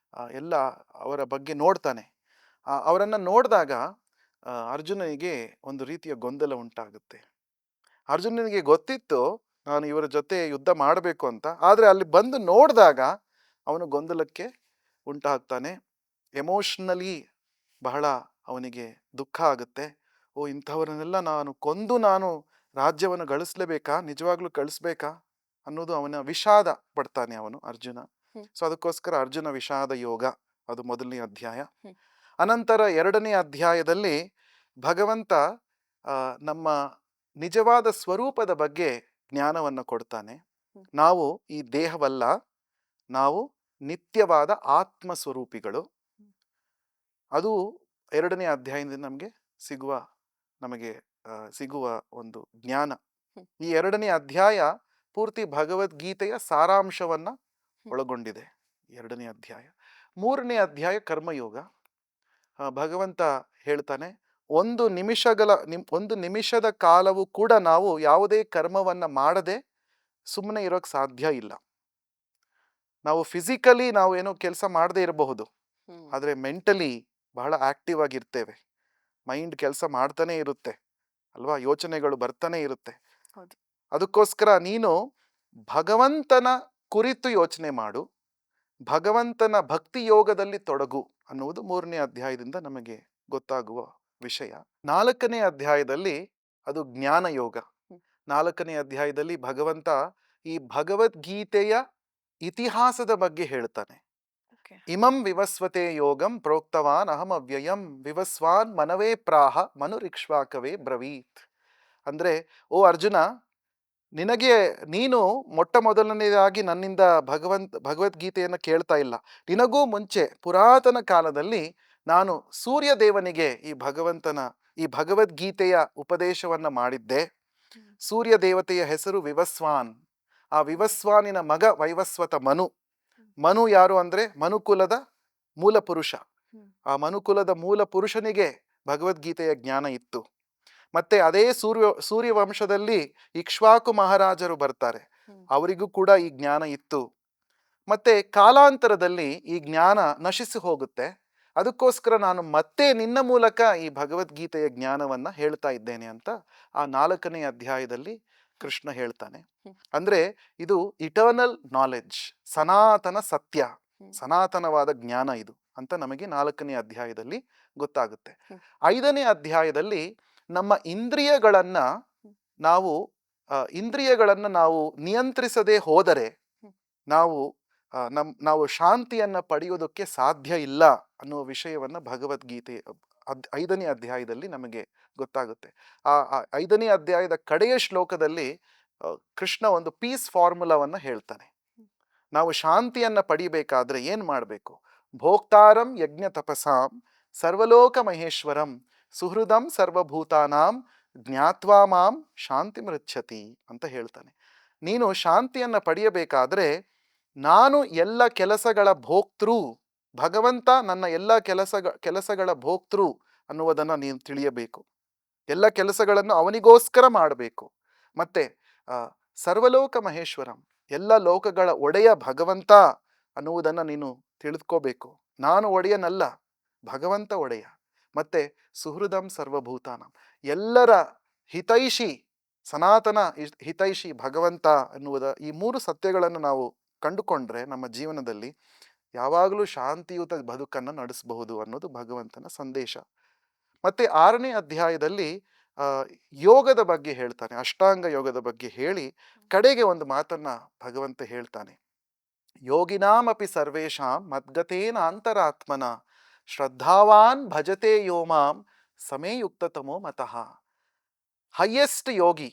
ಎಲ್ಲ ಅವರ ಬಗ್ಗೆ ನೋಡ್ತಾನೆ. ಅವರನ್ನ ನೋಡಿದಾಗ ಅರ್ಜುನನಿಗೆ ಒಂದು ರೀತಿಯ ಗೊಂದಲ ಉಂಟಾಗುತ್ತೆ. ಅರ್ಜುನನಿಗೆ ಗೊತ್ತಿತ್ತು ನಾನು ಇವರ ಜೊತೆ ಯುದ್ಧ ಮಾಡಬೇಕು ಅಂತ, ಆದರೆ ಅಲ್ಲಿ ಬಂದು ನೋಡಿದಾಗ ಅವನು ಗೊಂದಲಕ್ಕೆ ಉಂಟಾಗ್ತಾನೆ. ಎಮೋಷನಲಿ ಬಹಳ ಅವನಿಗೆ ದುಃಖ ಆಗುತ್ತೆ. ಇಂಥವರನ್ನೆಲ್ಲ ನಾನು ಕೊಂದು ನಾನು ರಾಜ್ಯವನ್ನು ಗಳಿಸ್ಲೇಬೇಕಾ, ನಿಜವಾಗ್ಲೂ ಕಳಿಸ್ಬೇಕಾ ಅನ್ನೋದು ಅವನ ವಿಷಾದ ಪಡ್ತಾನೆ ಅವನು ಅರ್ಜುನ. ಸೊ ಅದಕ್ಕೋಸ್ಕರ ಅರ್ಜುನ ವಿಷಾದ ಯೋಗ, ಅದು ಮೊದಲನೇ ಅಧ್ಯಾಯ. ಅನಂತರ 2ನೇ ಅಧ್ಯಾಯದಲ್ಲಿ ಭಗವಂತ ನಮ್ಮ ನಿಜವಾದ ಸ್ವರೂಪದ ಬಗ್ಗೆ ಜ್ಞಾನವನ್ನು ಕೊಡ್ತಾನೆ. ನಾವು ಈ ದೇಹವಲ್ಲ, ನಾವು ನಿತ್ಯವಾದ ಆತ್ಮ ಸ್ವರೂಪಿಗಳು. ಅದು 2ನೇ ಅಧ್ಯಾಯದಿಂದ ನಮಗೆ ಸಿಗುವ ಒಂದು ಜ್ಞಾನ. ಈ 2ನೇ ಅಧ್ಯಾಯ ಪೂರ್ತಿ ಭಗವದ್ಗೀತೆಯ ಸಾರಾಂಶವನ್ನ ಒಳಗೊಂಡಿದೆ. 2ನೇ ಅಧ್ಯಾಯ. 3ನೇ ಅಧ್ಯಾಯ ಕರ್ಮಯೋಗ. ಭಗವಂತ ಹೇಳ್ತಾನೆ, ಒಂದು ನಿಮಿಷದ ಕಾಲವೂ ಕೂಡ ನಾವು ಯಾವುದೇ ಕರ್ಮವನ್ನ ಮಾಡದೆ ಸುಮ್ಮನೆ ಇರೋಕ್ ಸಾಧ್ಯ ಇಲ್ಲ. ನಾವು ಫಿಸಿಕಲಿ ನಾವು ಏನೋ ಕೆಲಸ ಮಾಡದೇ ಇರಬಹುದು, ಆದ್ರೆ ಮೆಂಟಲಿ ಬಹಳ ಆಕ್ಟಿವ್ ಆಗಿರ್ತೇವೆ. ಮೈಂಡ್ ಕೆಲಸ ಮಾಡ್ತಾನೆ ಇರುತ್ತೆ ಅಲ್ವಾ, ಯೋಚನೆಗಳು ಬರ್ತಾನೆ ಇರುತ್ತೆ. ಅದಕ್ಕೋಸ್ಕರ ನೀನು ಭಗವಂತನ ಕುರಿತು ಯೋಚನೆ ಮಾಡು, ಭಗವಂತನ ಭಕ್ತಿ ಯೋಗದಲ್ಲಿ ತೊಡಗು ಅನ್ನುವುದು 3ನೇ ಅಧ್ಯಾಯದಿಂದ ನಮಗೆ ಗೊತ್ತಾಗುವ ವಿಷಯ. 4ನೇ ಅಧ್ಯಾಯದಲ್ಲಿ ಅದು ಜ್ಞಾನ ಯೋಗ. 4ನೇ ಅಧ್ಯಾಯದಲ್ಲಿ ಭಗವಂತ ಈ ಭಗವದ್ಗೀತೆಯ ಇತಿಹಾಸದ ಬಗ್ಗೆ ಹೇಳ್ತಾನೆ. ಇಮಂ ವಿವಸ್ವತೆ ಯೋಗಂ ಪ್ರೋಕ್ತವಾನ್ ಅಹಂ ಅವ್ಯಯಂ ವಿವಸ್ವಾನ್ ಮನವೇ ಪ್ರಾಹ ಮನುರಿಕ್ಷ್ವಾಕವೇ ಬ್ರವೀತ್. ಅಂದ್ರೆ ಓ ಅರ್ಜುನ, ನಿನಗೆ ನೀನು ಮೊಟ್ಟ ಮೊದಲನೇದಾಗಿ ನನ್ನಿಂದ ಭಗವದ್ಗೀತೆಯನ್ನು ಕೇಳ್ತಾ ಇಲ್ಲ. ನಿನಗೂ ಮುಂಚೆ ಪುರಾತನ ಕಾಲದಲ್ಲಿ ನಾನು ಸೂರ್ಯ ದೇವನಿಗೆ ಈ ಭಗವದ್ಗೀತೆಯ ಉಪದೇಶವನ್ನ ಮಾಡಿದ್ದೆ. ಹ್ಮ್. ಸೂರ್ಯ ದೇವತೆಯ ಹೆಸರು ವಿವಸ್ವಾನ್. ಆ ವಿವಸ್ವಾನಿನ ಮಗ ವೈವಸ್ವತ ಮನು. ಮನು ಯಾರು ಅಂದ್ರೆ ಮನುಕುಲದ ಮೂಲ ಪುರುಷ. ಹ್ಮ್. ಆ ಮನುಕುಲದ ಮೂಲ ಪುರುಷನಿಗೆ ಭಗವದ್ಗೀತೆಯ ಜ್ಞಾನ ಇತ್ತು. ಮತ್ತೆ ಅದೇ ಸೂರ್ಯವಂಶದಲ್ಲಿ ಇಕ್ಷ್ವಾಕು ಮಹಾರಾಜರು ಬರ್ತಾರೆ. ಹ್ಮ್. ಅವರಿಗೂ ಕೂಡ ಈ ಜ್ಞಾನ ಇತ್ತು. ಮತ್ತೆ ಕಾಲಾಂತರದಲ್ಲಿ ಈ ಜ್ಞಾನ ನಶಿಸಿ ಹೋಗುತ್ತೆ. ಅದಕ್ಕೋಸ್ಕರ ನಾನು ಮತ್ತೆ ನಿನ್ನ ಮೂಲಕ ಈ ಭಗವದ್ಗೀತೆಯ ಜ್ಞಾನವನ್ನ ಹೇಳ್ತಾ ಇದ್ದೇನೆ ಅಂತ ಆ 4ನೇ ಅಧ್ಯಾಯದಲ್ಲಿ ಕೃಷ್ಣ ಹೇಳ್ತಾನೆ. ಹ್ಮ್. ಅಂದ್ರೆ ಇದು ಇಟರ್ನಲ್ ನಾಲೆಡ್ಜ್, ಸನಾತನ ಸತ್ಯ, ಹ್ಮ್. ಸನಾತನವಾದ ಜ್ಞಾನ ಇದು ಅಂತ ನಮಗೆ 4ನೇ ಅಧ್ಯಾಯದಲ್ಲಿ ಗೊತ್ತಾಗುತ್ತೆ. ಹ್ಮ್. 5ನೇ ಅಧ್ಯಾಯದಲ್ಲಿ ನಮ್ಮ ನಾವು ಇಂದ್ರಿಯಗಳನ್ನ ನಾವು ನಿಯಂತ್ರಿಸದೆ ಹೋದರೆ ನಾವು ನಾವು ಶಾಂತಿಯನ್ನ ಪಡೆಯೋದಕ್ಕೆ ಸಾಧ್ಯ ಇಲ್ಲ ಅನ್ನುವ ವಿಷಯವನ್ನ ಭಗವದ್ಗೀತೆ 5ನೇ ಅಧ್ಯಾಯದಲ್ಲಿ ನಮಗೆ ಗೊತ್ತಾಗುತ್ತೆ. ಆ 5ನೇ ಅಧ್ಯಾಯದ ಕಡೆಯ ಶ್ಲೋಕದಲ್ಲಿ ಕೃಷ್ಣ ಒಂದು ಪೀಸ್ ಫಾರ್ಮುಲಾವನ್ನ ಹೇಳ್ತಾನೆ. ನಾವು ಶಾಂತಿಯನ್ನ ಪಡಿಬೇಕಾದ್ರೆ ಏನ್ ಮಾಡಬೇಕು? ಭೋಕ್ತಾರಂ ಯಜ್ಞ ತಪಸಾಂ ಸರ್ವಲೋಕ ಮಹೇಶ್ವರಂ ಸುಹೃದಂ ಸರ್ವಭೂತಾನಾಂ ಜ್ಞಾತ್ವಾ ಮಾಂ ಶಾಂತಿ ಮೃಚ್ಛತಿ ಅಂತ ಹೇಳ್ತಾನೆ. ನೀನು ಶಾಂತಿಯನ್ನ ಪಡೆಯಬೇಕಾದ್ರೆ ನಾನು ಎಲ್ಲ ಕೆಲಸಗಳ ಭೋಕ್ತೃ, ಭಗವಂತ ನನ್ನ ಎಲ್ಲ ಕೆಲಸಗಳ ಭೋಕ್ತೃ ಅನ್ನುವುದನ್ನ ನೀನು ತಿಳಿಯಬೇಕು. ಎಲ್ಲ ಕೆಲಸಗಳನ್ನು ಅವನಿಗೋಸ್ಕರ ಮಾಡಬೇಕು. ಮತ್ತೆ ಸರ್ವಲೋಕ ಮಹೇಶ್ವರಂ, ಎಲ್ಲ ಲೋಕಗಳ ಒಡೆಯ ಭಗವಂತ ಅನ್ನುವುದನ್ನು ನೀನು ತಿಳಿದುಕೋಬೇಕು. ನಾನು ಒಡೆಯನಲ್ಲ, ಭಗವಂತ ಒಡೆಯ. ಮತ್ತೆ ಸುಹೃದಂ ಸರ್ವಭೂತಾನಂ, ಎಲ್ಲರ ಹಿತೈಷಿ, ಸನಾತನ ಹಿತೈಷಿ ಭಗವಂತ ಈ 3 ಸತ್ಯಗಳನ್ನು ನಾವು ಕಂಡುಕೊಂಡ್ರೆ ನಮ್ಮ ಜೀವನದಲ್ಲಿ ಯಾವಾಗಲೂ ಶಾಂತಿಯುತ ಬದುಕನ್ನು ನಡೆಸಬಹುದು ಅನ್ನೋದು ಭಗವಂತನ ಸಂದೇಶ. ಮತ್ತೆ 6ನೇ ಅಧ್ಯಾಯದಲ್ಲಿ ಯೋಗದ ಬಗ್ಗೆ ಹೇಳ್ತಾನೆ, ಅಷ್ಟಾಂಗ ಯೋಗದ ಬಗ್ಗೆ ಹೇಳಿ ಕಡೆಗೆ ಒಂದು ಮಾತನ್ನ ಭಗವಂತ ಹೇಳ್ತಾನೆ. ಯೋಗಿನಾಮಪಿ ಸರ್ವೇಷಾಂ ಮದ್ಗತೇನ ಅಂತರಾತ್ಮನ ಶ್ರದ್ಧಾವಾನ್ ಭಜತೆ ಯೋಮಾಂ ಸಮೇಯುಕ್ತತಮೋ ಮತಃ. ಹೈಯೆಸ್ಟ್ ಯೋಗಿ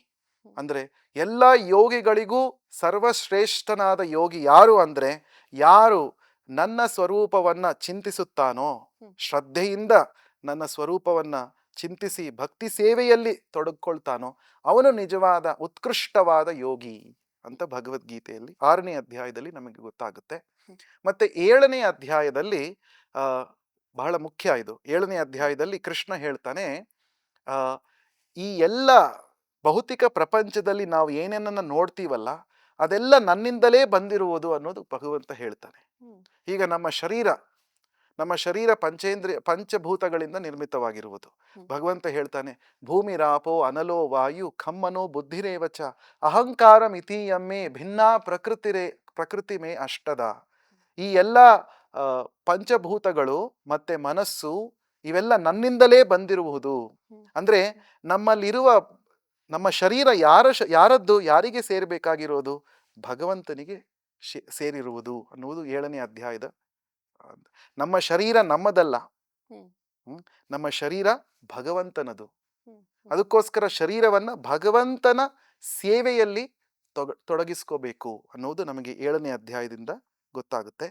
ಅಂದ್ರೆ ಎಲ್ಲ ಯೋಗಿಗಳಿಗೂ ಸರ್ವಶ್ರೇಷ್ಠನಾದ ಯೋಗಿ ಯಾರು ಅಂದ್ರೆ ಯಾರು ನನ್ನ ಸ್ವರೂಪವನ್ನ ಚಿಂತಿಸುತ್ತಾನೋ, ಶ್ರದ್ಧೆಯಿಂದ ನನ್ನ ಸ್ವರೂಪವನ್ನ ಚಿಂತಿಸಿ ಭಕ್ತಿ ಸೇವೆಯಲ್ಲಿ ತೊಡಗಿಕೊಳ್ತಾನೋ ಅವನು ನಿಜವಾದ ಉತ್ಕೃಷ್ಟವಾದ ಯೋಗಿ ಅಂತ ಭಗವದ್ಗೀತೆಯಲ್ಲಿ 6ನೇ ಅಧ್ಯಾಯದಲ್ಲಿ ನಮಗೆ ಗೊತ್ತಾಗುತ್ತೆ. ಮತ್ತೆ 7ನೇ ಅಧ್ಯಾಯದಲ್ಲಿ ಬಹಳ ಮುಖ್ಯ ಇದು. 7ನೇ ಅಧ್ಯಾಯದಲ್ಲಿ ಕೃಷ್ಣ ಹೇಳ್ತಾನೆ, ಈ ಎಲ್ಲ ಭೌತಿಕ ಪ್ರಪಂಚದಲ್ಲಿ ನಾವು ಏನೇನನ್ನ ನೋಡ್ತೀವಲ್ಲ ಅದೆಲ್ಲ ನನ್ನಿಂದಲೇ ಬಂದಿರುವುದು ಅನ್ನೋದು ಭಗವಂತ ಹೇಳ್ತಾನೆ. ಈಗ ನಮ್ಮ ಶರೀರ ಪಂಚಭೂತಗಳಿಂದ ನಿರ್ಮಿತವಾಗಿರುವುದು. ಭಗವಂತ ಹೇಳ್ತಾನೆ, ಭೂಮಿ ರಾಪೋ ಅನಲೋ ವಾಯು ಖಮ್ಮನೋ ಬುದ್ಧಿರೇವಚ ಅಹಂಕಾರ ಮಿತೀಯಮ್ಮೆ ಭಿನ್ನಾ ಪ್ರಕೃತಿ ಮೇ ಅಷ್ಟದ. ಈ ಎಲ್ಲ ಪಂಚಭೂತಗಳು ಮತ್ತೆ ಮನಸ್ಸು ಇವೆಲ್ಲ ನನ್ನಿಂದಲೇ ಬಂದಿರುವುದು. ಅಂದ್ರೆ ನಮ್ಮಲ್ಲಿರುವ ನಮ್ಮ ಶರೀರ ಯಾರದ್ದು, ಯಾರಿಗೆ ಸೇರಬೇಕಾಗಿರೋದು? ಭಗವಂತನಿಗೆ ಸೇರಿರುವುದು ಅನ್ನುವುದು 7ನೇ ಅಧ್ಯಾಯದ. ನಮ್ಮ ಶರೀರ ನಮ್ಮದಲ್ಲ, ನಮ್ಮ ಶರೀರ ಭಗವಂತನದು. ಅದಕ್ಕೋಸ್ಕರ ಶರೀರವನ್ನ ಭಗವಂತನ ಸೇವೆಯಲ್ಲಿ ತೊಡಗಿಸ್ಕೋಬೇಕು ಅನ್ನೋದು ನಮಗೆ 7ನೇ ಅಧ್ಯಾಯದಿಂದ ಗೊತ್ತಾಗುತ್ತೆ.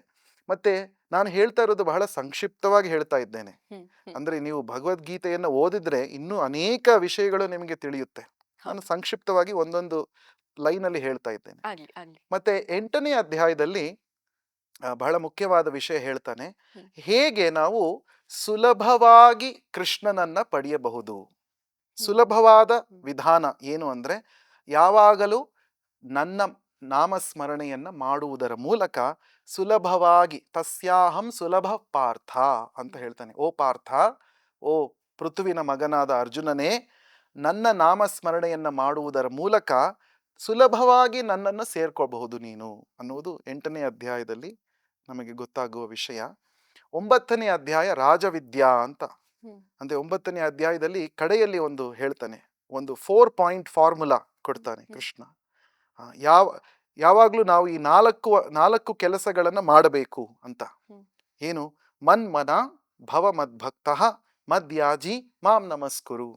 ಮತ್ತೆ ನಾನು ಹೇಳ್ತಾ ಇರೋದು ಬಹಳ ಸಂಕ್ಷಿಪ್ತವಾಗಿ ಹೇಳ್ತಾ ಇದ್ದೇನೆ. ಅಂದ್ರೆ ನೀವು ಭಗವದ್ಗೀತೆಯನ್ನು ಓದಿದ್ರೆ ಇನ್ನೂ ಅನೇಕ ವಿಷಯಗಳು ನಿಮಗೆ ತಿಳಿಯುತ್ತೆ. ನಾನು ಸಂಕ್ಷಿಪ್ತವಾಗಿ ಒಂದೊಂದು ಲೈನಲ್ಲಿ ಹೇಳ್ತಾ ಇದ್ದೇನೆ. ಮತ್ತೆ 8ನೇ ಅಧ್ಯಾಯದಲ್ಲಿ ಬಹಳ ಮುಖ್ಯವಾದ ವಿಷಯ ಹೇಳ್ತಾನೆ, ಹೇಗೆ ನಾವು ಸುಲಭವಾಗಿ ಕೃಷ್ಣನನ್ನ ಪಡೆಯಬಹುದು. ಸುಲಭವಾದ ವಿಧಾನ ಏನು ಅಂದ್ರೆ ಯಾವಾಗಲೂ ನನ್ನ ನಾಮಸ್ಮರಣೆಯನ್ನ ಮಾಡುವುದರ ಮೂಲಕ ಸುಲಭವಾಗಿ, ತಸ್ಯಾಹಂ ಸುಲಭ ಪಾರ್ಥ ಅಂತ ಹೇಳ್ತಾನೆ. ಓ ಪಾರ್ಥ, ಓ ಪೃಥುವಿನ ಮಗನಾದ ಅರ್ಜುನನೇ, ನನ್ನ ನಾಮಸ್ಮರಣೆಯನ್ನ ಮಾಡುವುದರ ಮೂಲಕ ಸುಲಭವಾಗಿ ನನ್ನನ್ನು ಸೇರ್ಕೋಬಹುದು ನೀನು ಅನ್ನುವುದು 8ನೇ ಅಧ್ಯಾಯದಲ್ಲಿ ನಮಗೆ ಗೊತ್ತಾಗುವ ವಿಷಯ. 9ನೇ ಅಧ್ಯಾಯ ರಾಜವಿದ್ಯಾ ಅಂತ. ಅಂದ್ರೆ 9ನೇ ಅಧ್ಯಾಯದಲ್ಲಿ ಕಡೆಯಲ್ಲಿ ಒಂದು ಹೇಳ್ತಾನೆ, ಒಂದು 4 ಪಾಯಿಂಟ್ ಫಾರ್ಮುಲಾ ಕೊಡ್ತಾನೆ ಕೃಷ್ಣ. ಯಾವಾಗ್ಲೂ ನಾವು ಈ 4 ಕೆಲಸಗಳನ್ನ ಮಾಡಬೇಕು ಅಂತ. ಏನು? ಮನ್ಮನ ಭವ ಮದ್ಭಕ್ತ ಮದ್ಯಾಜಿ ಮಾಂ ನಮಸ್ಕುರು.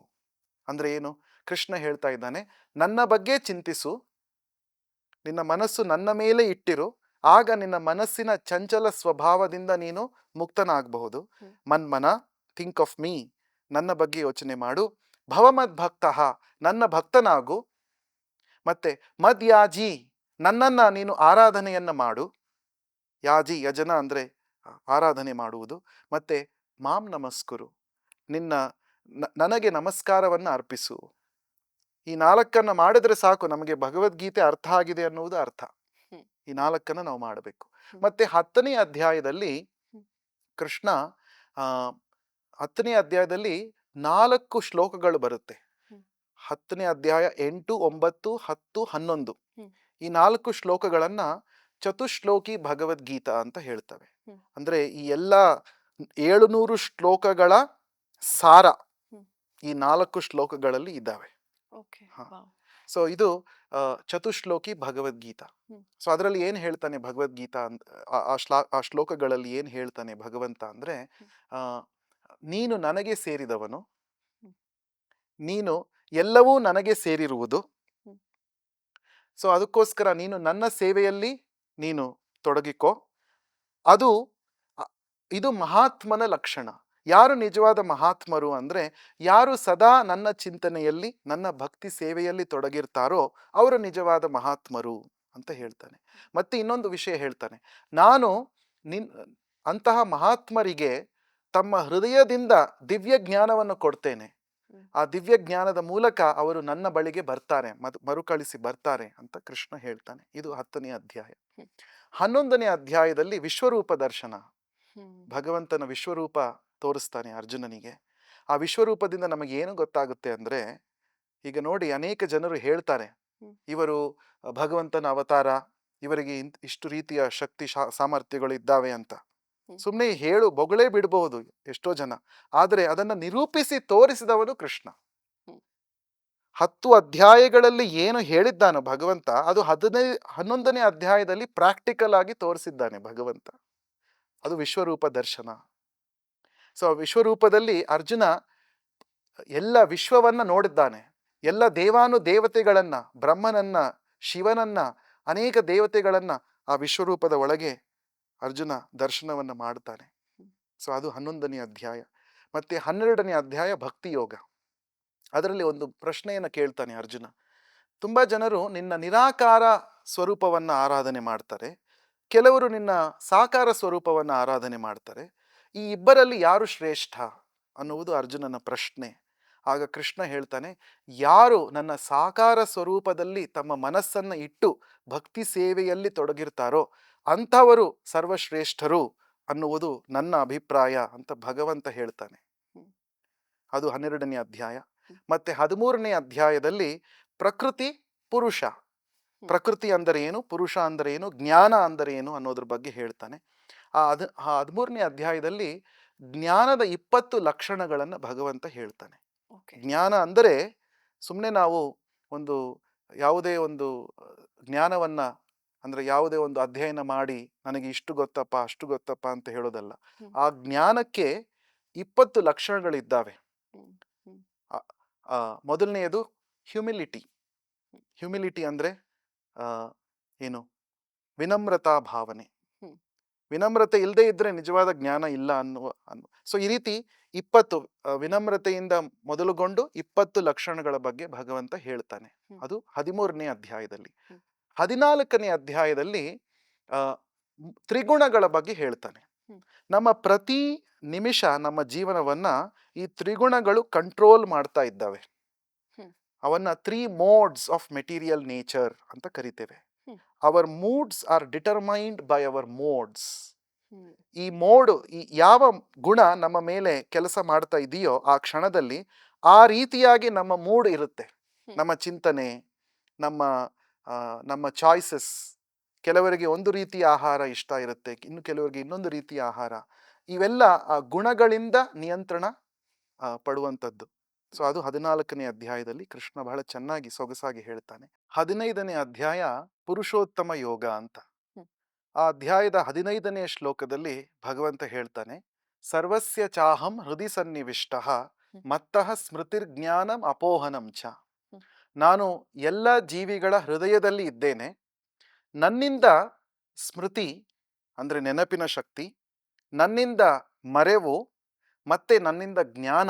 ಅಂದ್ರೆ ಏನು? ಕೃಷ್ಣ ಹೇಳ್ತಾ ಇದ್ದಾನೆ, ನನ್ನ ಬಗ್ಗೆ ಚಿಂತಿಸು, ನಿನ್ನ ಮನಸ್ಸು ನನ್ನ ಮೇಲೆ ಇಟ್ಟಿರು, ಆಗ ನಿನ್ನ ಮನಸ್ಸಿನ ಚಂಚಲ ಸ್ವಭಾವದಿಂದ ನೀನು ಮುಕ್ತನಾಗಬಹುದು. ಮನ್ಮನ, ಥಿಂಕ್ ಆಫ್ ಮೀ, ನನ್ನ ಬಗ್ಗೆ ಯೋಚನೆ ಮಾಡು. ಭವಮದ್ ಭಕ್ತ, ನನ್ನ ಭಕ್ತನಾಗು. ಮತ್ತೆ ಮದ್ಯಾಜಿ, ನನ್ನನ್ನ ನೀನು ಆರಾಧನೆಯನ್ನ ಮಾಡು. ಯಾಜಿ, ಯಜನ ಅಂದ್ರೆ ಆರಾಧನೆ ಮಾಡುವುದು. ಮತ್ತೆ ಮಾಂ ನಮಸ್ಕುರು, ನನಗೆ ನಮಸ್ಕಾರವನ್ನು ಅರ್ಪಿಸು. ಈ ನಾಲ್ಕನ್ನ ಮಾಡಿದ್ರೆ ಸಾಕು, ನಮಗೆ ಭಗವದ್ಗೀತೆ ಅರ್ಥ ಆಗಿದೆ ಅನ್ನುವುದು ಅರ್ಥ. ಈ ನಾಲ್ಕನ್ನ ನಾವು ಮಾಡಬೇಕು. ಮತ್ತೆ 10ನೇ ಅಧ್ಯಾಯದಲ್ಲಿ ಕೃಷ್ಣ 10ನೇ ಅಧ್ಯಾಯದಲ್ಲಿ 4 ಶ್ಲೋಕಗಳು ಬರುತ್ತೆ. 10ನೇ ಅಧ್ಯಾಯ 8, 9, 10, 11 ಈ 4 ಶ್ಲೋಕಗಳನ್ನ ಚತುಶ್ಲೋಕಿ ಭಗವದ್ಗೀತಾ ಅಂತ ಹೇಳ್ತವೆ. ಅಂದ್ರೆ ಈ ಎಲ್ಲ 700 ಶ್ಲೋಕಗಳ ಸಾರ ಈ 4 ಶ್ಲೋಕಗಳಲ್ಲಿ ಇದ್ದಾವೆ. ಸೊ ಇದು ಚತುಶ್ಲೋಕಿ ಭಗವದ್ಗೀತಾ. ಸೊ ಅದರಲ್ಲಿ ಏನ್ ಹೇಳ್ತಾನೆ ಭಗವದ್ಗೀತಾ ಆ ಶ್ಲೋಕಗಳಲ್ಲಿ ಏನ್ ಹೇಳ್ತಾನೆ ಭಗವಂತ ಅಂದ್ರೆ, ನೀನು ನನಗೆ ಸೇರಿದವನು, ನೀನು ಎಲ್ಲವೂ ನನಗೆ ಸೇರಿರುವುದು. ಸೊ ಅದಕ್ಕೋಸ್ಕರ ನೀನು ನನ್ನ ಸೇವೆಯಲ್ಲಿ ನೀನು ತೊಡಗಿಕೋ. ಇದು ಮಹಾತ್ಮನ ಲಕ್ಷಣ. ಯಾರು ನಿಜವಾದ ಮಹಾತ್ಮರು ಅಂದ್ರೆ, ಯಾರು ಸದಾ ನನ್ನ ಚಿಂತನೆಯಲ್ಲಿ ನನ್ನ ಭಕ್ತಿ ಸೇವೆಯಲ್ಲಿ ತೊಡಗಿರ್ತಾರೋ ಅವರು ನಿಜವಾದ ಮಹಾತ್ಮರು ಅಂತ ಹೇಳ್ತಾನೆ. ಮತ್ತೆ ಇನ್ನೊಂದು ವಿಷಯ ಹೇಳ್ತಾನೆ, ನಾನು ಅಂತಹ ಮಹಾತ್ಮರಿಗೆ ತಮ್ಮ ಹೃದಯದಿಂದ ದಿವ್ಯ ಜ್ಞಾನವನ್ನು ಕೊಡ್ತೇನೆ. ಆ ದಿವ್ಯ ಜ್ಞಾನದ ಮೂಲಕ ಅವರು ನನ್ನ ಬಳಿಗೆ ಬರ್ತಾರೆ, ಮರುಕಳಿಸಿ ಬರ್ತಾರೆ ಅಂತ ಕೃಷ್ಣ ಹೇಳ್ತಾನೆ. ಇದು 10ನೇ ಅಧ್ಯಾಯ. 11ನೇ ಅಧ್ಯಾಯದಲ್ಲಿ ವಿಶ್ವರೂಪ ದರ್ಶನ, ಭಗವಂತನ ವಿಶ್ವರೂಪ ತೋರಿಸ್ತಾನೆ ಅರ್ಜುನನಿಗೆ. ಆ ವಿಶ್ವರೂಪದಿಂದ ನಮಗೆ ಏನು ಗೊತ್ತಾಗುತ್ತೆ ಅಂದ್ರೆ, ಈಗ ನೋಡಿ ಅನೇಕ ಜನರು ಹೇಳ್ತಾರೆ ಇವರು ಭಗವಂತನ ಅವತಾರ, ಇವರಿಗೆ ಇಷ್ಟು ರೀತಿಯ ಶಕ್ತಿ ಸಾಮರ್ಥ್ಯಗಳು ಇದ್ದಾವೆ ಅಂತ. ಸುಮ್ಮನೆ ಬೊಗಳೇ ಬಿಡಬಹುದು ಎಷ್ಟೋ ಜನ, ಆದರೆ ಅದನ್ನ ನಿರೂಪಿಸಿ ತೋರಿಸಿದವನು ಕೃಷ್ಣ. 10 ಅಧ್ಯಾಯಗಳಲ್ಲಿ ಏನು ಹೇಳಿದ್ದಾನೋ ಭಗವಂತ, ಅದು 11ನೇ ಅಧ್ಯಾಯದಲ್ಲಿ ಪ್ರಾಕ್ಟಿಕಲ್ ಆಗಿ ತೋರಿಸಿದ್ದಾನೆ ಭಗವಂತ. ಅದು ವಿಶ್ವರೂಪ ದರ್ಶನ. ಸೊ ವಿಶ್ವರೂಪದಲ್ಲಿ ಅರ್ಜುನ ಎಲ್ಲ ವಿಶ್ವವನ್ನ ನೋಡಿದ್ದಾನೆ. ಎಲ್ಲ ದೇವತೆಗಳನ್ನ, ಬ್ರಹ್ಮನನ್ನ, ಶಿವನನ್ನ, ಅನೇಕ ದೇವತೆಗಳನ್ನ ಆ ವಿಶ್ವರೂಪದ ಒಳಗೆ ಅರ್ಜುನ ದರ್ಶನವನ್ನ ಮಾಡ್ತಾನೆ. ಸೊ ಅದು 11ನೇ ಅಧ್ಯಾಯ. ಮತ್ತೆ 12ನೇ ಅಧ್ಯಾಯ ಭಕ್ತಿ ಯೋಗ. ಅದರಲ್ಲಿ ಒಂದು ಪ್ರಶ್ನೆಯನ್ನು ಕೇಳ್ತಾನೆ ಅರ್ಜುನ. ತುಂಬಾ ಜನರು ನಿನ್ನ ನಿರಾಕಾರ ಸ್ವರೂಪವನ್ನ ಆರಾಧನೆ ಮಾಡ್ತಾರೆ, ಕೆಲವರು ನಿನ್ನ ಸಾಕಾರ ಸ್ವರೂಪವನ್ನ ಆರಾಧನೆ ಮಾಡ್ತಾರೆ. ಈ ಇಬ್ಬರಲ್ಲಿ ಯಾರು ಶ್ರೇಷ್ಠ ಅನ್ನುವುದು ಅರ್ಜುನನ ಪ್ರಶ್ನೆ. ಆಗ ಕೃಷ್ಣ ಹೇಳ್ತಾನೆ, ಯಾರು ನನ್ನ ಸಾಕಾರ ಸ್ವರೂಪದಲ್ಲಿ ತಮ್ಮ ಮನಸ್ಸನ್ನ ಇಟ್ಟು ಭಕ್ತಿ ಸೇವೆಯಲ್ಲಿ ತೊಡಗಿರ್ತಾರೋ ಅಂಥವರು ಸರ್ವಶ್ರೇಷ್ಠರು ಅನ್ನುವುದು ನನ್ನ ಅಭಿಪ್ರಾಯ ಅಂತ ಭಗವಂತ ಹೇಳ್ತಾನೆ. ಅದು 12ನೇ ಅಧ್ಯಾಯ. ಮತ್ತೆ 13ನೇ ಅಧ್ಯಾಯದಲ್ಲಿ ಪ್ರಕೃತಿ ಪುರುಷ, ಪ್ರಕೃತಿ ಅಂದರೆ ಏನು, ಪುರುಷ ಅಂದರೆ ಏನು, ಜ್ಞಾನ ಅಂದರೆ ಏನು ಅನ್ನೋದ್ರ ಬಗ್ಗೆ ಹೇಳ್ತಾನೆ. ಆ 13ನೇ ಅಧ್ಯಾಯದಲ್ಲಿ ಜ್ಞಾನದ 20 ಲಕ್ಷಣಗಳನ್ನು ಭಗವಂತ ಹೇಳ್ತಾನೆ. ಜ್ಞಾನ ಅಂದರೆ ಸುಮ್ಮನೆ ನಾವು ಯಾವುದೇ ಒಂದು ಜ್ಞಾನವನ್ನ ಅಂದ್ರೆ ಯಾವುದೇ ಒಂದು ಅಧ್ಯಯನ ಮಾಡಿ ನನಗೆ ಇಷ್ಟು ಗೊತ್ತಪ್ಪ ಅಷ್ಟು ಗೊತ್ತಪ್ಪ ಅಂತ ಹೇಳೋದಲ್ಲ. ಆ ಜ್ಞಾನಕ್ಕೆ 20 ಲಕ್ಷಣಗಳಿದ್ದಾವೆ. ಮೊದಲನೆಯದು ಹ್ಯುಮಿಲಿಟಿ. ಹ್ಯುಮಿಲಿಟಿ ಅಂದ್ರೆ ಏನು, ವಿನಮ್ರತಾ ಭಾವನೆ. ವಿನಮ್ರತೆ ಇಲ್ಲದೆ ಇದ್ರೆ ನಿಜವಾದ ಜ್ಞಾನ ಇಲ್ಲ ಸೊ ಈ ರೀತಿ 20 ವಿನಮ್ರತೆಯಿಂದ ಮೊದಲುಗೊಂಡು 20 ಲಕ್ಷಣಗಳ ಬಗ್ಗೆ ಭಗವಂತ ಹೇಳ್ತಾನೆ. ಅದು 13ನೇ ಅಧ್ಯಾಯದಲ್ಲಿ. 14ನೇ ಅಧ್ಯಾಯದಲ್ಲಿ ತ್ರಿಗುಣಗಳ ಬಗ್ಗೆ ಹೇಳ್ತಾನೆ. ನಮ್ಮ ಪ್ರತಿ ನಿಮಿಷ ನಮ್ಮ ಜೀವನವನ್ನ ಈ ತ್ರಿಗುಣಗಳು ಕಂಟ್ರೋಲ್ ಮಾಡ್ತಾ ಇದ್ದಾವೆ. ಅವನ್ನ 3 ಮೋಡ್ಸ್ ಆಫ್ ಮೆಟೀರಿಯಲ್ ನೇಚರ್ ಅಂತ ಕರಿತೇವೆ. Our moods are determined by our modes. ಈ ಯಾವ ಗುಣ ನಮ್ಮ ಮೇಲೆ ಕೆಲಸ ಮಾಡ್ತಾ ಇದೆಯೋ ಆ ಕ್ಷಣದಲ್ಲಿ ಆ ರೀತಿಯಾಗಿ ನಮ್ಮ ಮೂಡ್ ಇರುತ್ತೆ. ನಮ್ಮ ಚಿಂತನೆ, ನಮ್ಮ ಚಾಯ್ಸಸ್. ಕೆಲವರಿಗೆ ಒಂದು ರೀತಿಯ ಆಹಾರ ಇಷ್ಟ ಇರುತ್ತೆ, ಇನ್ನು ಕೆಲವರಿಗೆ ಇನ್ನೊಂದು ರೀತಿಯ ಆಹಾರ. ಇವೆಲ್ಲ ಆ ಗುಣಗಳಿಂದ ನಿಯಂತ್ರಣ ಪಡುವಂಥದ್ದು. ಸೊ ಅದು 14ನೇ ಅಧ್ಯಾಯದಲ್ಲಿ ಕೃಷ್ಣ ಬಹಳ ಚೆನ್ನಾಗಿ ಸೊಗಸಾಗಿ ಹೇಳ್ತಾನೆ. 15ನೇ ಅಧ್ಯಾಯ ಪುರುಷೋತ್ತಮ ಯೋಗ ಅಂತ. ಆ ಅಧ್ಯಾಯದ 15ನೇ ಶ್ಲೋಕದಲ್ಲಿ ಭಗವಂತ ಹೇಳ್ತಾನೆ, ಸರ್ವಸ್ಯ ಚಾಹಂ ಹೃದಯ ಸನ್ನಿವಿಷ್ಟ ಮತ್ತಃ ಸ್ಮೃತಿರ್ಜ್ಞಾನಂ ಅಪೋಹನಂ ಚ. ನಾನು ಎಲ್ಲ ಜೀವಿಗಳ ಹೃದಯದಲ್ಲಿ ಇದ್ದೇನೆ, ನನ್ನಿಂದ ಸ್ಮೃತಿ ಅಂದರೆ ನೆನಪಿನ ಶಕ್ತಿ, ನನ್ನಿಂದ ಮರೆವು, ಮತ್ತೆ ನನ್ನಿಂದ ಜ್ಞಾನ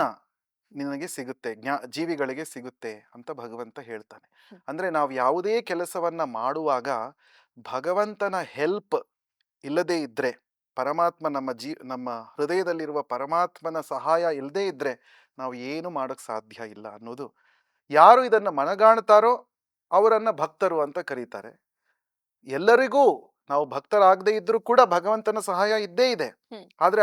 ನಿನಗೆ ಸಿಗುತ್ತೆ, ಜೀವಿಗಳಿಗೆ ಸಿಗುತ್ತೆ ಅಂತ ಭಗವಂತ ಹೇಳ್ತಾನೆ. ಹ್ಮ್. ಅಂದರೆ ನಾವು ಯಾವುದೇ ಕೆಲಸವನ್ನ ಮಾಡುವಾಗ ಭಗವಂತನ ಹೆಲ್ಪ್ ಇಲ್ಲದೇ ಇದ್ದರೆ, ಪರಮಾತ್ಮ ನಮ್ಮ ಹೃದಯದಲ್ಲಿರುವ ಪರಮಾತ್ಮನ ಸಹಾಯ ಇಲ್ಲದೇ ಇದ್ದರೆ ನಾವು ಏನು ಮಾಡೋಕ್ಕೆ ಸಾಧ್ಯ ಇಲ್ಲ ಅನ್ನೋದು. ಯಾರು ಇದನ್ನು ಮನಗಾಣ್ತಾರೋ ಅವರನ್ನು ಭಕ್ತರು ಅಂತ ಕರೀತಾರೆ. ಎಲ್ಲರಿಗೂ ನಾವು ಭಕ್ತರಾಗದೇ ಇದ್ರೂ ಕೂಡ ಭಗವಂತನ ಸಹಾಯ ಇದ್ದೇ ಇದೆ. ಹ್ಮ್. ಆದರೆ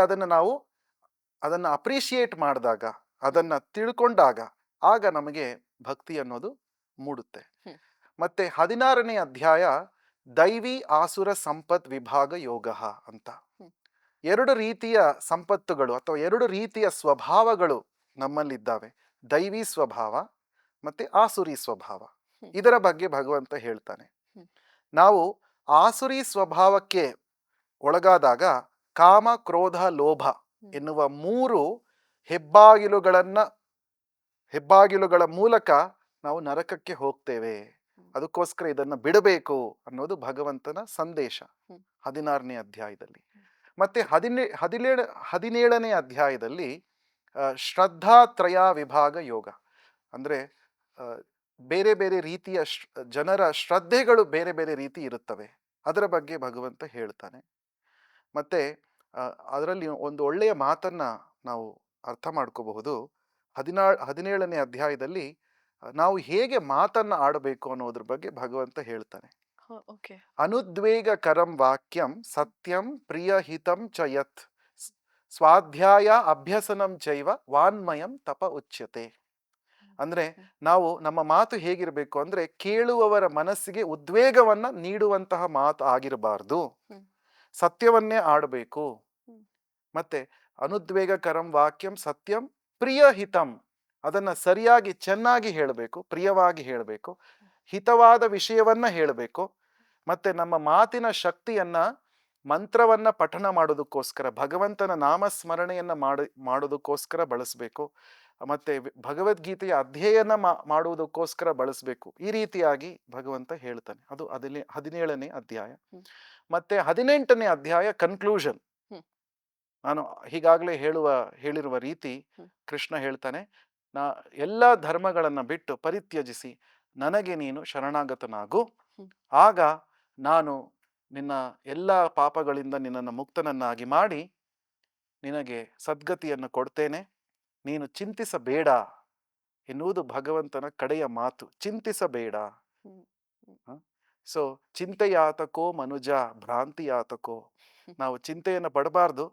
ಅದನ್ನು ಅಪ್ರಿಷಿಯೇಟ್ ಮಾಡಿದಾಗ, ಅದನ್ನು ತಿಳ್ಕೊಂಡಾಗ ಆಗ ನಮಗೆ ಭಕ್ತಿ ಅನ್ನೋದು ಮೂಡುತ್ತೆ. ಹ್ಮ್. ಮತ್ತೆ 16ನೇ ಅಧ್ಯಾಯ ದೈವಿ ಆಸುರ ಸಂಪತ್ ವಿಭಾಗ ಯೋಗ ಅಂತ. ಹ್ಮ್. 2 ರೀತಿಯ ಸಂಪತ್ತುಗಳು ಅಥವಾ 2 ರೀತಿಯ ಸ್ವಭಾವಗಳು ನಮ್ಮಲ್ಲಿದ್ದಾವೆ. ದೈವಿ ಸ್ವಭಾವ ಮತ್ತೆ ಆಸುರಿ ಸ್ವಭಾವ. ಹ್ಮ್. ಇದರ ಬಗ್ಗೆ ಭಗವಂತ ಹೇಳ್ತಾನೆ. ಹ್ಮ್. ನಾವು ಆಸುರಿ ಸ್ವಭಾವಕ್ಕೆ ಒಳಗಾದಾಗ ಕಾಮ, ಕ್ರೋಧ, ಲೋಭ ಎನ್ನುವ 3 ಹೆಬ್ಬಾಗಿಲುಗಳ ಮೂಲಕ ನಾವು ನರಕಕ್ಕೆ ಹೋಗ್ತೇವೆ. ಅದಕ್ಕೋಸ್ಕರ ಇದನ್ನು ಬಿಡಬೇಕು ಅನ್ನೋದು ಭಗವಂತನ ಸಂದೇಶ 16ನೇ ಅಧ್ಯಾಯದಲ್ಲಿ. ಮತ್ತೆ 17ನೇ ಅಧ್ಯಾಯದಲ್ಲಿ ಶ್ರದ್ಧಾತ್ರಯ ವಿಭಾಗ ಯೋಗ ಅಂದರೆ ಬೇರೆ ಬೇರೆ ರೀತಿಯ ಜನರ ಶ್ರದ್ಧೆಗಳು ಬೇರೆ ಬೇರೆ ರೀತಿ ಇರುತ್ತವೆ, ಅದರ ಬಗ್ಗೆ ಭಗವಂತ ಹೇಳ್ತಾನೆ. ಮತ್ತೆ ಅದರಲ್ಲಿ ಒಂದು ಒಳ್ಳೆಯ ಮಾತನ್ನ ನಾವು ಅರ್ಥ ಮಾಡ್ಕೋಬಹುದು. 17ನೇ ಅಧ್ಯಾಯದಲ್ಲಿ ನಾವು ಹೇಗೆ ಮಾತನ್ನ ಆಡಬೇಕು ಅನ್ನೋದ್ರ ಬಗ್ಗೆ ಭಗವಂತ ಹೇಳ್ತಾನೆ. ಅನುದ್ವೇಗಕರಂ ವಾಕ್ಯಂ ಸತ್ಯಂ ಪ್ರಿಯಹಿತಂ ಚ ಯತ್ ಸ್ವಾಧ್ಯಾಯ ಅಭ್ಯಸನಂ ಚೈವ ವಾನ್ಮಯಂ ತಪ ಉಚ್ಯತೆ. ಅಂದ್ರೆ ನಾವು ನಮ್ಮ ಮಾತು ಹೇಗಿರಬೇಕು ಅಂದ್ರೆ ಕೇಳುವವರ ಮನಸ್ಸಿಗೆ ಉದ್ವೇಗವನ್ನ ನೀಡುವಂತಹ ಮಾತು ಆಗಿರಬಾರ್ದು, ಸತ್ಯವನ್ನೇ ಆಡಬೇಕು. ಮತ್ತೆ ಅನುದ್ವೇಗಕರಂ ವಾಕ್ಯಂ ಸತ್ಯಂ ಪ್ರಿಯಹಿತಂ, ಅದನ್ನ ಸರಿಯಾಗಿ ಚೆನ್ನಾಗಿ ಹೇಳಬೇಕು, ಪ್ರಿಯವಾಗಿ ಹೇಳಬೇಕು, ಹಿತವಾದ ವಿಷಯವನ್ನ ಹೇಳಬೇಕು. ಮತ್ತೆ ನಮ್ಮ ಮಾತಿನ ಶಕ್ತಿಯನ್ನ ಮಂತ್ರವನ್ನ ಪಠನ ಮಾಡೋದಕ್ಕೋಸ್ಕರ, ಭಗವಂತನ ನಾಮಸ್ಮರಣೆಯನ್ನ ಮಾಡೋದಕ್ಕೋಸ್ಕರ ಬಳಸಬೇಕು. ಮತ್ತೆ ಭಗವದ್ಗೀತೆಯ ಅಧ್ಯಯನ ಮಾಡುವುದಕ್ಕೋಸ್ಕರ ಬಳಸಬೇಕು. ಈ ರೀತಿಯಾಗಿ ಭಗವಂತ ಹೇಳ್ತಾನೆ. ಅದು 17ನೇ ಅಧ್ಯಾಯ. ಮತ್ತೆ 18ನೇ ಅಧ್ಯಾಯ ಕನ್ಕ್ಲೂಷನ್. ನಾನು ಈಗಾಗಲೇ ಹೇಳಿರುವ ರೀತಿ ಕೃಷ್ಣ ಹೇಳ್ತಾನೆ, ಎಲ್ಲ ಧರ್ಮಗಳನ್ನ ಬಿಟ್ಟು ಪರಿತ್ಯಜಿಸಿ ನನಗೆ ನೀನು ಶರಣಾಗತನಾಗು, ಆಗ ನಾನು ನಿನ್ನ ಎಲ್ಲ ಪಾಪಗಳಿಂದ ನಿನ್ನನ್ನು ಮುಕ್ತನನ್ನಾಗಿ ಮಾಡಿ ನಿನಗೆ ಸದ್ಗತಿಯನ್ನು ಕೊಡ್ತೇನೆ, ನೀನು ಚಿಂತಿಸಬೇಡ ಎನ್ನುವುದು ಭಗವಂತನ ಕಡೆಯ ಮಾತು. ಚಿಂತಿಸಬೇಡ. ಸೊ ಚಿಂತೆಯಾತಕೋ ಮನುಜ ಭ್ರಾಂತಿಯಾತಕೋ. ನಾವು ಚಿಂತೆಯನ್ನು ಪಡಬಾರ್ದು.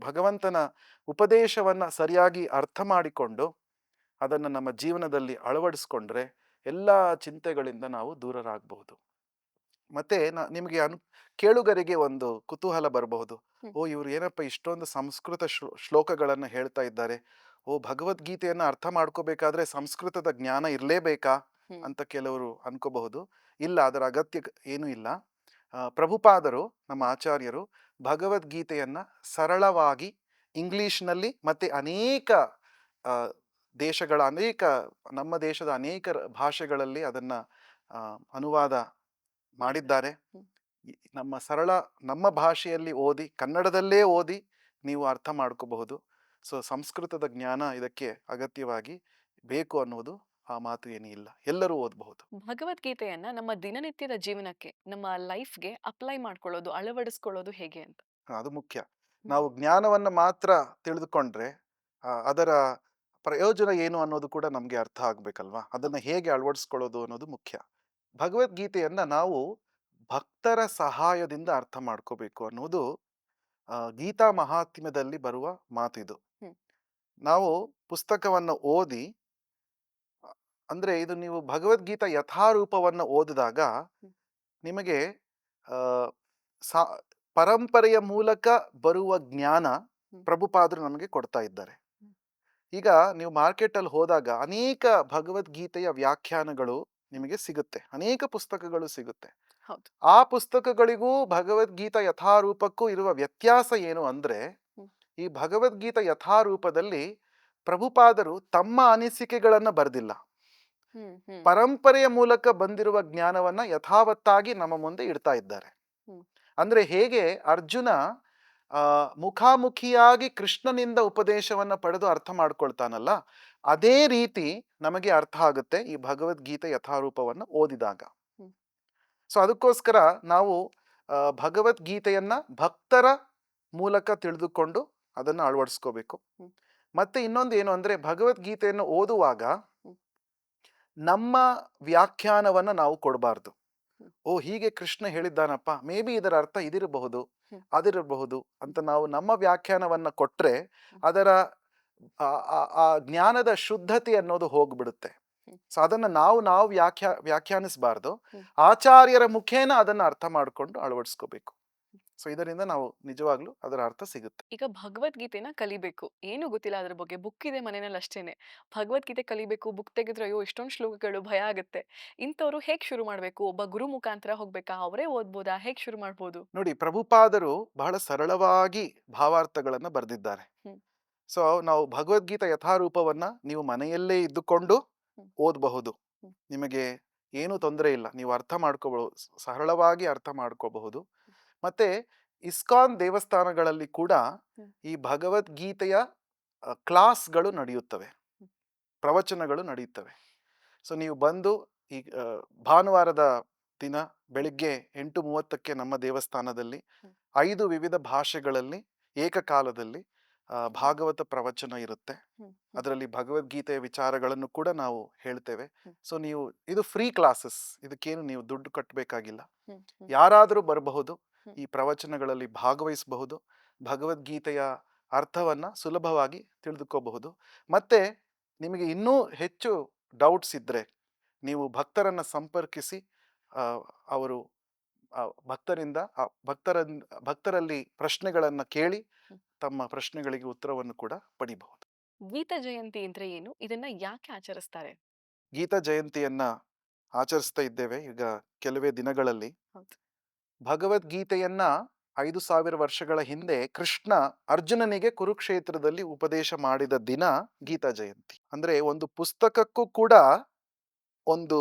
ಭಗವಂತನ ಉಪದೇಶವನ್ನ ಸರಿಯಾಗಿ ಅರ್ಥ ಮಾಡಿಕೊಂಡು ಅದನ್ನು ನಮ್ಮ ಜೀವನದಲ್ಲಿ ಅಳವಡಿಸ್ಕೊಂಡ್ರೆ ಎಲ್ಲ ಚಿಂತೆಗಳಿಂದ ನಾವು ದೂರರಾಗಬಹುದು. ಮತ್ತೆ ನಿಮಗೆ ಕೇಳುಗರಿಗೆ ಒಂದು ಕುತೂಹಲ ಬರಬಹುದು, ಇವರು ಏನಪ್ಪ ಇಷ್ಟೊಂದು ಸಂಸ್ಕೃತ ಶ್ಲೋಕಗಳನ್ನು ಹೇಳ್ತಾ ಇದ್ದಾರೆ, ಭಗವದ್ಗೀತೆಯನ್ನು ಅರ್ಥ ಮಾಡ್ಕೋಬೇಕಾದ್ರೆ ಸಂಸ್ಕೃತದ ಜ್ಞಾನ ಇರಲೇಬೇಕಾ ಅಂತ ಕೆಲವರು ಅನ್ಕೋಬಹುದು. ಇಲ್ಲ, ಅದರ ಅಗತ್ಯ ಏನೂ ಇಲ್ಲ. ಪ್ರಭುಪಾದರು, ನಮ್ಮ ಆಚಾರ್ಯರು, ಭಗವದ್ಗೀತೆಯನ್ನ ಸರಳವಾಗಿ ಇಂಗ್ಲಿಷ್ನಲ್ಲಿ ಮತ್ತೆ ನಮ್ಮ ದೇಶದ ಅನೇಕ ಭಾಷೆಗಳಲ್ಲಿ ಅದನ್ನ ಅನುವಾದ ಮಾಡಿದ್ದಾರೆ. ನಮ್ಮ ಭಾಷೆಯಲ್ಲಿ ಓದಿ, ಕನ್ನಡದಲ್ಲೇ ಓದಿ ನೀವು ಅರ್ಥ ಮಾಡ್ಕೋಬಹುದು. ಸೊ ಸಂಸ್ಕೃತದ ಜ್ಞಾನ ಇದಕ್ಕೆ ಅಗತ್ಯವಾಗಿ ಬೇಕು ಅನ್ನೋದು ಆ ಮಾತು ಏನೂ ಇಲ್ಲ, ಎಲ್ಲರೂ ಓದಬಹುದು. ಭಗವದ್ಗೀತೆಯನ್ನ ನಮ್ಮ ದಿನನಿತ್ಯದ ಜೀವನಕ್ಕೆ, ನಮ್ಮ ಲೈಫ್ಗೆ ಅಪ್ಲೈ ಮಾಡ್ಕೊಳ್ಳೋದು, ಅಳವಡಿಸ್ಕೊಳ್ಳೋದು ಹೇಗೆ ಅಂತ? ಅದು ಮುಖ್ಯ. ನಾವು ಜ್ಞಾನವನ್ನ ಮಾತ್ರ ತಿಳಿದುಕೊಂಡ್ರೆ ಅದರ ಪ್ರಯೋಜನ ಏನು ಅನ್ನೋದು ಕೂಡ ನಮ್ಗೆ ಅರ್ಥ ಆಗ್ಬೇಕಲ್ವಾ. ಅದನ್ನ ಹೇಗೆ ಅಳವಡಿಸ್ಕೊಳ್ಳೋದು ಅನ್ನೋದು ಮುಖ್ಯ. ಭಗವದ್ಗೀತೆಯನ್ನ ನಾವು ಭಕ್ತರ ಸಹಾಯದಿಂದ ಅರ್ಥ ಮಾಡ್ಕೋಬೇಕು ಅನ್ನೋದು ಗೀತಾ ಮಹಾತ್ಮ್ಯದಲ್ಲಿ ಬರುವ ಮಾತಿದು. ನಾವು ಪುಸ್ತಕವನ್ನು ಓದಿ, ಅಂದ್ರೆ ಇದು ನೀವು ಭಗವದ್ಗೀತಾ ಯಥಾರೂಪವನ್ನು ಓದಿದಾಗ ನಿಮಗೆ ಪರಂಪರೆಯ ಮೂಲಕ ಬರುವ ಜ್ಞಾನ ಪ್ರಭುಪಾದರು ನಮಗೆ ಕೊಡ್ತಾ ಇದ್ದಾರೆ. ಈಗ ನೀವು ಮಾರ್ಕೆಟಲ್ಲಿ ಹೋದಾಗ ಅನೇಕ ಭಗವದ್ಗೀತೆಯ ವ್ಯಾಖ್ಯಾನಗಳು ನಿಮಗೆ ಸಿಗುತ್ತೆ, ಅನೇಕ ಪುಸ್ತಕಗಳು ಸಿಗುತ್ತೆ. ಆ ಪುಸ್ತಕಗಳಿಗೂ ಭಗವದ್ಗೀತಾ ಯಥಾರೂಪಕ್ಕೂ ಇರುವ ವ್ಯತ್ಯಾಸ ಏನು ಅಂದ್ರೆ, ಈ ಭಗವದ್ಗೀತಾ ಯಥಾರೂಪದಲ್ಲಿ ಪ್ರಭುಪಾದರು ತಮ್ಮ ಅನಿಸಿಕೆಗಳನ್ನ ಬರೆದಿಲ್ಲ, ಹ್ಮ್ ಹ್ಮ್ ಪರಂಪರೆಯ ಮೂಲಕ ಬಂದಿರುವ ಜ್ಞಾನವನ್ನ ಯಥಾವತ್ತಾಗಿ ನಮ್ಮ ಮುಂದೆ ಇಡ್ತಾ ಇದ್ದಾರೆ. ಹ್ಮ್ ಅಂದ್ರೆ ಹೇಗೆ ಅರ್ಜುನ ಮುಖಾಮುಖಿಯಾಗಿ ಕೃಷ್ಣನಿಂದ ಉಪದೇಶವನ್ನ ಪಡೆದು ಅರ್ಥ ಮಾಡ್ಕೊಳ್ತಾನಲ್ಲ, ಅದೇ ರೀತಿ ನಮಗೆ ಅರ್ಥ ಆಗುತ್ತೆ ಈ ಭಗವದ್ಗೀತೆ ಯಥಾರೂಪವನ್ನು ಓದಿದಾಗ. ಹ್ಮ್ ಸೊ ಅದಕ್ಕೋಸ್ಕರ ನಾವು ಭಗವದ್ಗೀತೆಯನ್ನ ಭಕ್ತರ ಮೂಲಕ ತಿಳಿದುಕೊಂಡು ಅದನ್ನು ಅಳವಡಿಸ್ಕೋಬೇಕು. ಹ್ಮ್ ಮತ್ತೆ ಇನ್ನೊಂದು ಏನು ಅಂದ್ರೆ, ಭಗವದ್ಗೀತೆಯನ್ನು ಓದುವಾಗ ಹ್ಮ್ ನಮ್ಮ ವ್ಯಾಖ್ಯಾನವನ್ನ ನಾವು ಕೊಡಬಾರ್ದು. ಹ್ಮ್ ಓ, ಹೀಗೆ ಕೃಷ್ಣ ಹೇಳಿದ್ದಾನಪ್ಪ, ಮೇ ಬಿ ಇದರ ಅರ್ಥ ಇದಿರಬಹುದು, ಹ್ಮ್ ಅದಿರಬಹುದು ಅಂತ ನಾವು ನಮ್ಮ ವ್ಯಾಖ್ಯಾನವನ್ನ ಕೊಟ್ರೆ ಅದರ ಆ ಜ್ಞಾನದ ಶುದ್ಧತೆ ಅನ್ನೋದು ಹೋಗ್ಬಿಡುತ್ತೆ. ಹ್ಮ್ ಸೊ ಅದನ್ನ ನಾವು ವ್ಯಾಖ್ಯಾನಿಸಬಾರ್ದು. ಹ್ಮ್ ಆಚಾರ್ಯರ ಮುಖೇನ ಅದನ್ನ ಅರ್ಥ ಮಾಡಿಕೊಂಡು ಅಳವಡಿಸ್ಕೋಬೇಕು. ಸೊ ಇದರಿಂದ ನಾವು ನಿಜವಾಗ್ಲೂ ಅದರ ಅರ್ಥ ಸಿಗುತ್ತೆ. ಈಗ ಭಗವದ್ಗೀತೆನ ಕಲಿಬೇಕು. ಏನೂ ಗೊತ್ತಿಲ್ಲ ಅದ್ರ ಬಗ್ಗೆ. ಬುಕ್ ಇದೆ ಮನೇನಲ್ಲಿ ಅಷ್ಟೇನೆ. ಭಗವದ್ಗೀತೆ ಕಲಿಬೇಕು, ಬುಕ್ ತೆಗೆದ್ರೆ ಅಯ್ಯೋ! ಇಷ್ಟೊಂದು ಶ್ಲೋಕಗಳು ಭಯ ಆಗುತ್ತೆ. ಇಂಥವ್ರು ಹೇಗ್ ಶುರು ಮಾಡ್ಬೇಕು? ಒಬ್ಬ ಗುರು ಮುಖಾಂತರ ಹೋಗ್ಬೇಕಾ? ಅವರೇ ಓದ್ಬೋದಾ? ಹೇಗ್ ಶುರು ಮಾಡ್ಬೋದು? ನೋಡಿ, ಪ್ರಭುಪಾದರು ಬಹಳ ಸರಳವಾಗಿ ಭಾವಾರ್ಥಗಳನ್ನ ಬರೆದಿದ್ದಾರೆ. ಹ್ಮ್ ಸೊ ನಾವು ಭಗವದ್ಗೀತಾ ಯಥಾರೂಪವನ್ನ ನೀವು ಮನೆಯಲ್ಲೇ ಇದ್ದುಕೊಂಡು ಹ್ಮ್ ಓದಬಹುದು. ಹ್ಮ್ ನಿಮಗೆ ಏನು ತೊಂದರೆ ಇಲ್ಲ, ನೀವು ಅರ್ಥ ಮಾಡ್ಕೋಬಹುದು, ಸರಳವಾಗಿ ಅರ್ಥ ಮಾಡ್ಕೋಬಹುದು. ಮತ್ತೆ ಇಸ್ಕಾನ್ ದೇವಸ್ಥಾನಗಳಲ್ಲಿ ಕೂಡ ಹ್ಮ್ ಈ ಭಗವದ್ಗೀತೆಯ ಕ್ಲಾಸ್ಗಳು ನಡೆಯುತ್ತವೆ, ಹ್ಮ್ ಪ್ರವಚನಗಳು ನಡೆಯುತ್ತವೆ. ಸೊ ನೀವು ಬಂದು ಈ ಭಾನುವಾರದ ದಿನ ಬೆಳಿಗ್ಗೆ 8:30ಕ್ಕೆ ನಮ್ಮ ದೇವಸ್ಥಾನದಲ್ಲಿ ಹ್ಮ್ 5 ವಿವಿಧ ಭಾಷೆಗಳಲ್ಲಿ ಏಕಕಾಲದಲ್ಲಿ ಭಾಗವತ ಪ್ರವಚನ ಇರುತ್ತೆ. ಹ್ಮ್ ಅದರಲ್ಲಿ ಭಗವದ್ಗೀತೆಯ ವಿಚಾರಗಳನ್ನು ಕೂಡ ನಾವು ಹೇಳ್ತೇವೆ. ಹ್ಮ್ ಸೊ ಇದು ಫ್ರೀ ಕ್ಲಾಸಸ್, ಇದಕ್ಕೇನು ನೀವು ದುಡ್ಡು ಕಟ್ಟಬೇಕಾಗಿಲ್ಲ. ಹ್ಮ್ ಹ್ಮ್ ಯಾರಾದರೂ ಬರಬಹುದು, ಹ್ಮ್ ಈ ಪ್ರವಚನಗಳಲ್ಲಿ ಭಾಗವಹಿಸಬಹುದು, ಭಗವದ್ಗೀತೆಯ ಅರ್ಥವನ್ನ ಸುಲಭವಾಗಿ ತಿಳಿದುಕೋಬಹುದು. ಮತ್ತೆ ನಿಮಗೆ ಇನ್ನೂ ಹೆಚ್ಚು ಡೌಟ್ಸ್ ಇದ್ರೆ ನೀವು ಭಕ್ತರನ್ನ ಸಂಪರ್ಕಿಸಿ ಅವರು ಭಕ್ತರಿಂದ ಭಕ್ತರಲ್ಲಿ ಪ್ರಶ್ನೆಗಳನ್ನ ಕೇಳಿ ಹ್ಮ್. ತಮ್ಮ ಪ್ರಶ್ನೆಗಳಿಗೆ ಉತ್ತರವನ್ನು ಕೂಡ ಪಡಿಬಹುದು. ಗೀತಾ ಜಯಂತಿ ಅಂದ್ರೆ ಏನು? ಇದನ್ನ ಯಾಕೆ ಆಚರಿಸ್ತಾರೆ? ಗೀತಾ ಜಯಂತಿಯನ್ನ ಆಚರಿಸ್ತಾ ಇದ್ದೇವೆ ಈಗ ಕೆಲವೇ ದಿನಗಳಲ್ಲಿ. ಹೌದು. ಭಗವದ್ಗೀತೆಯನ್ನ 5,000 ವರ್ಷಗಳ ಹಿಂದೆ ಕೃಷ್ಣ ಅರ್ಜುನನಿಗೆ ಕುರುಕ್ಷೇತ್ರದಲ್ಲಿ ಉಪದೇಶ ಮಾಡಿದ ದಿನ ಗೀತಾ ಜಯಂತಿ. ಅಂದ್ರೆ ಒಂದು ಪುಸ್ತಕಕ್ಕೂ ಕೂಡ ಒಂದು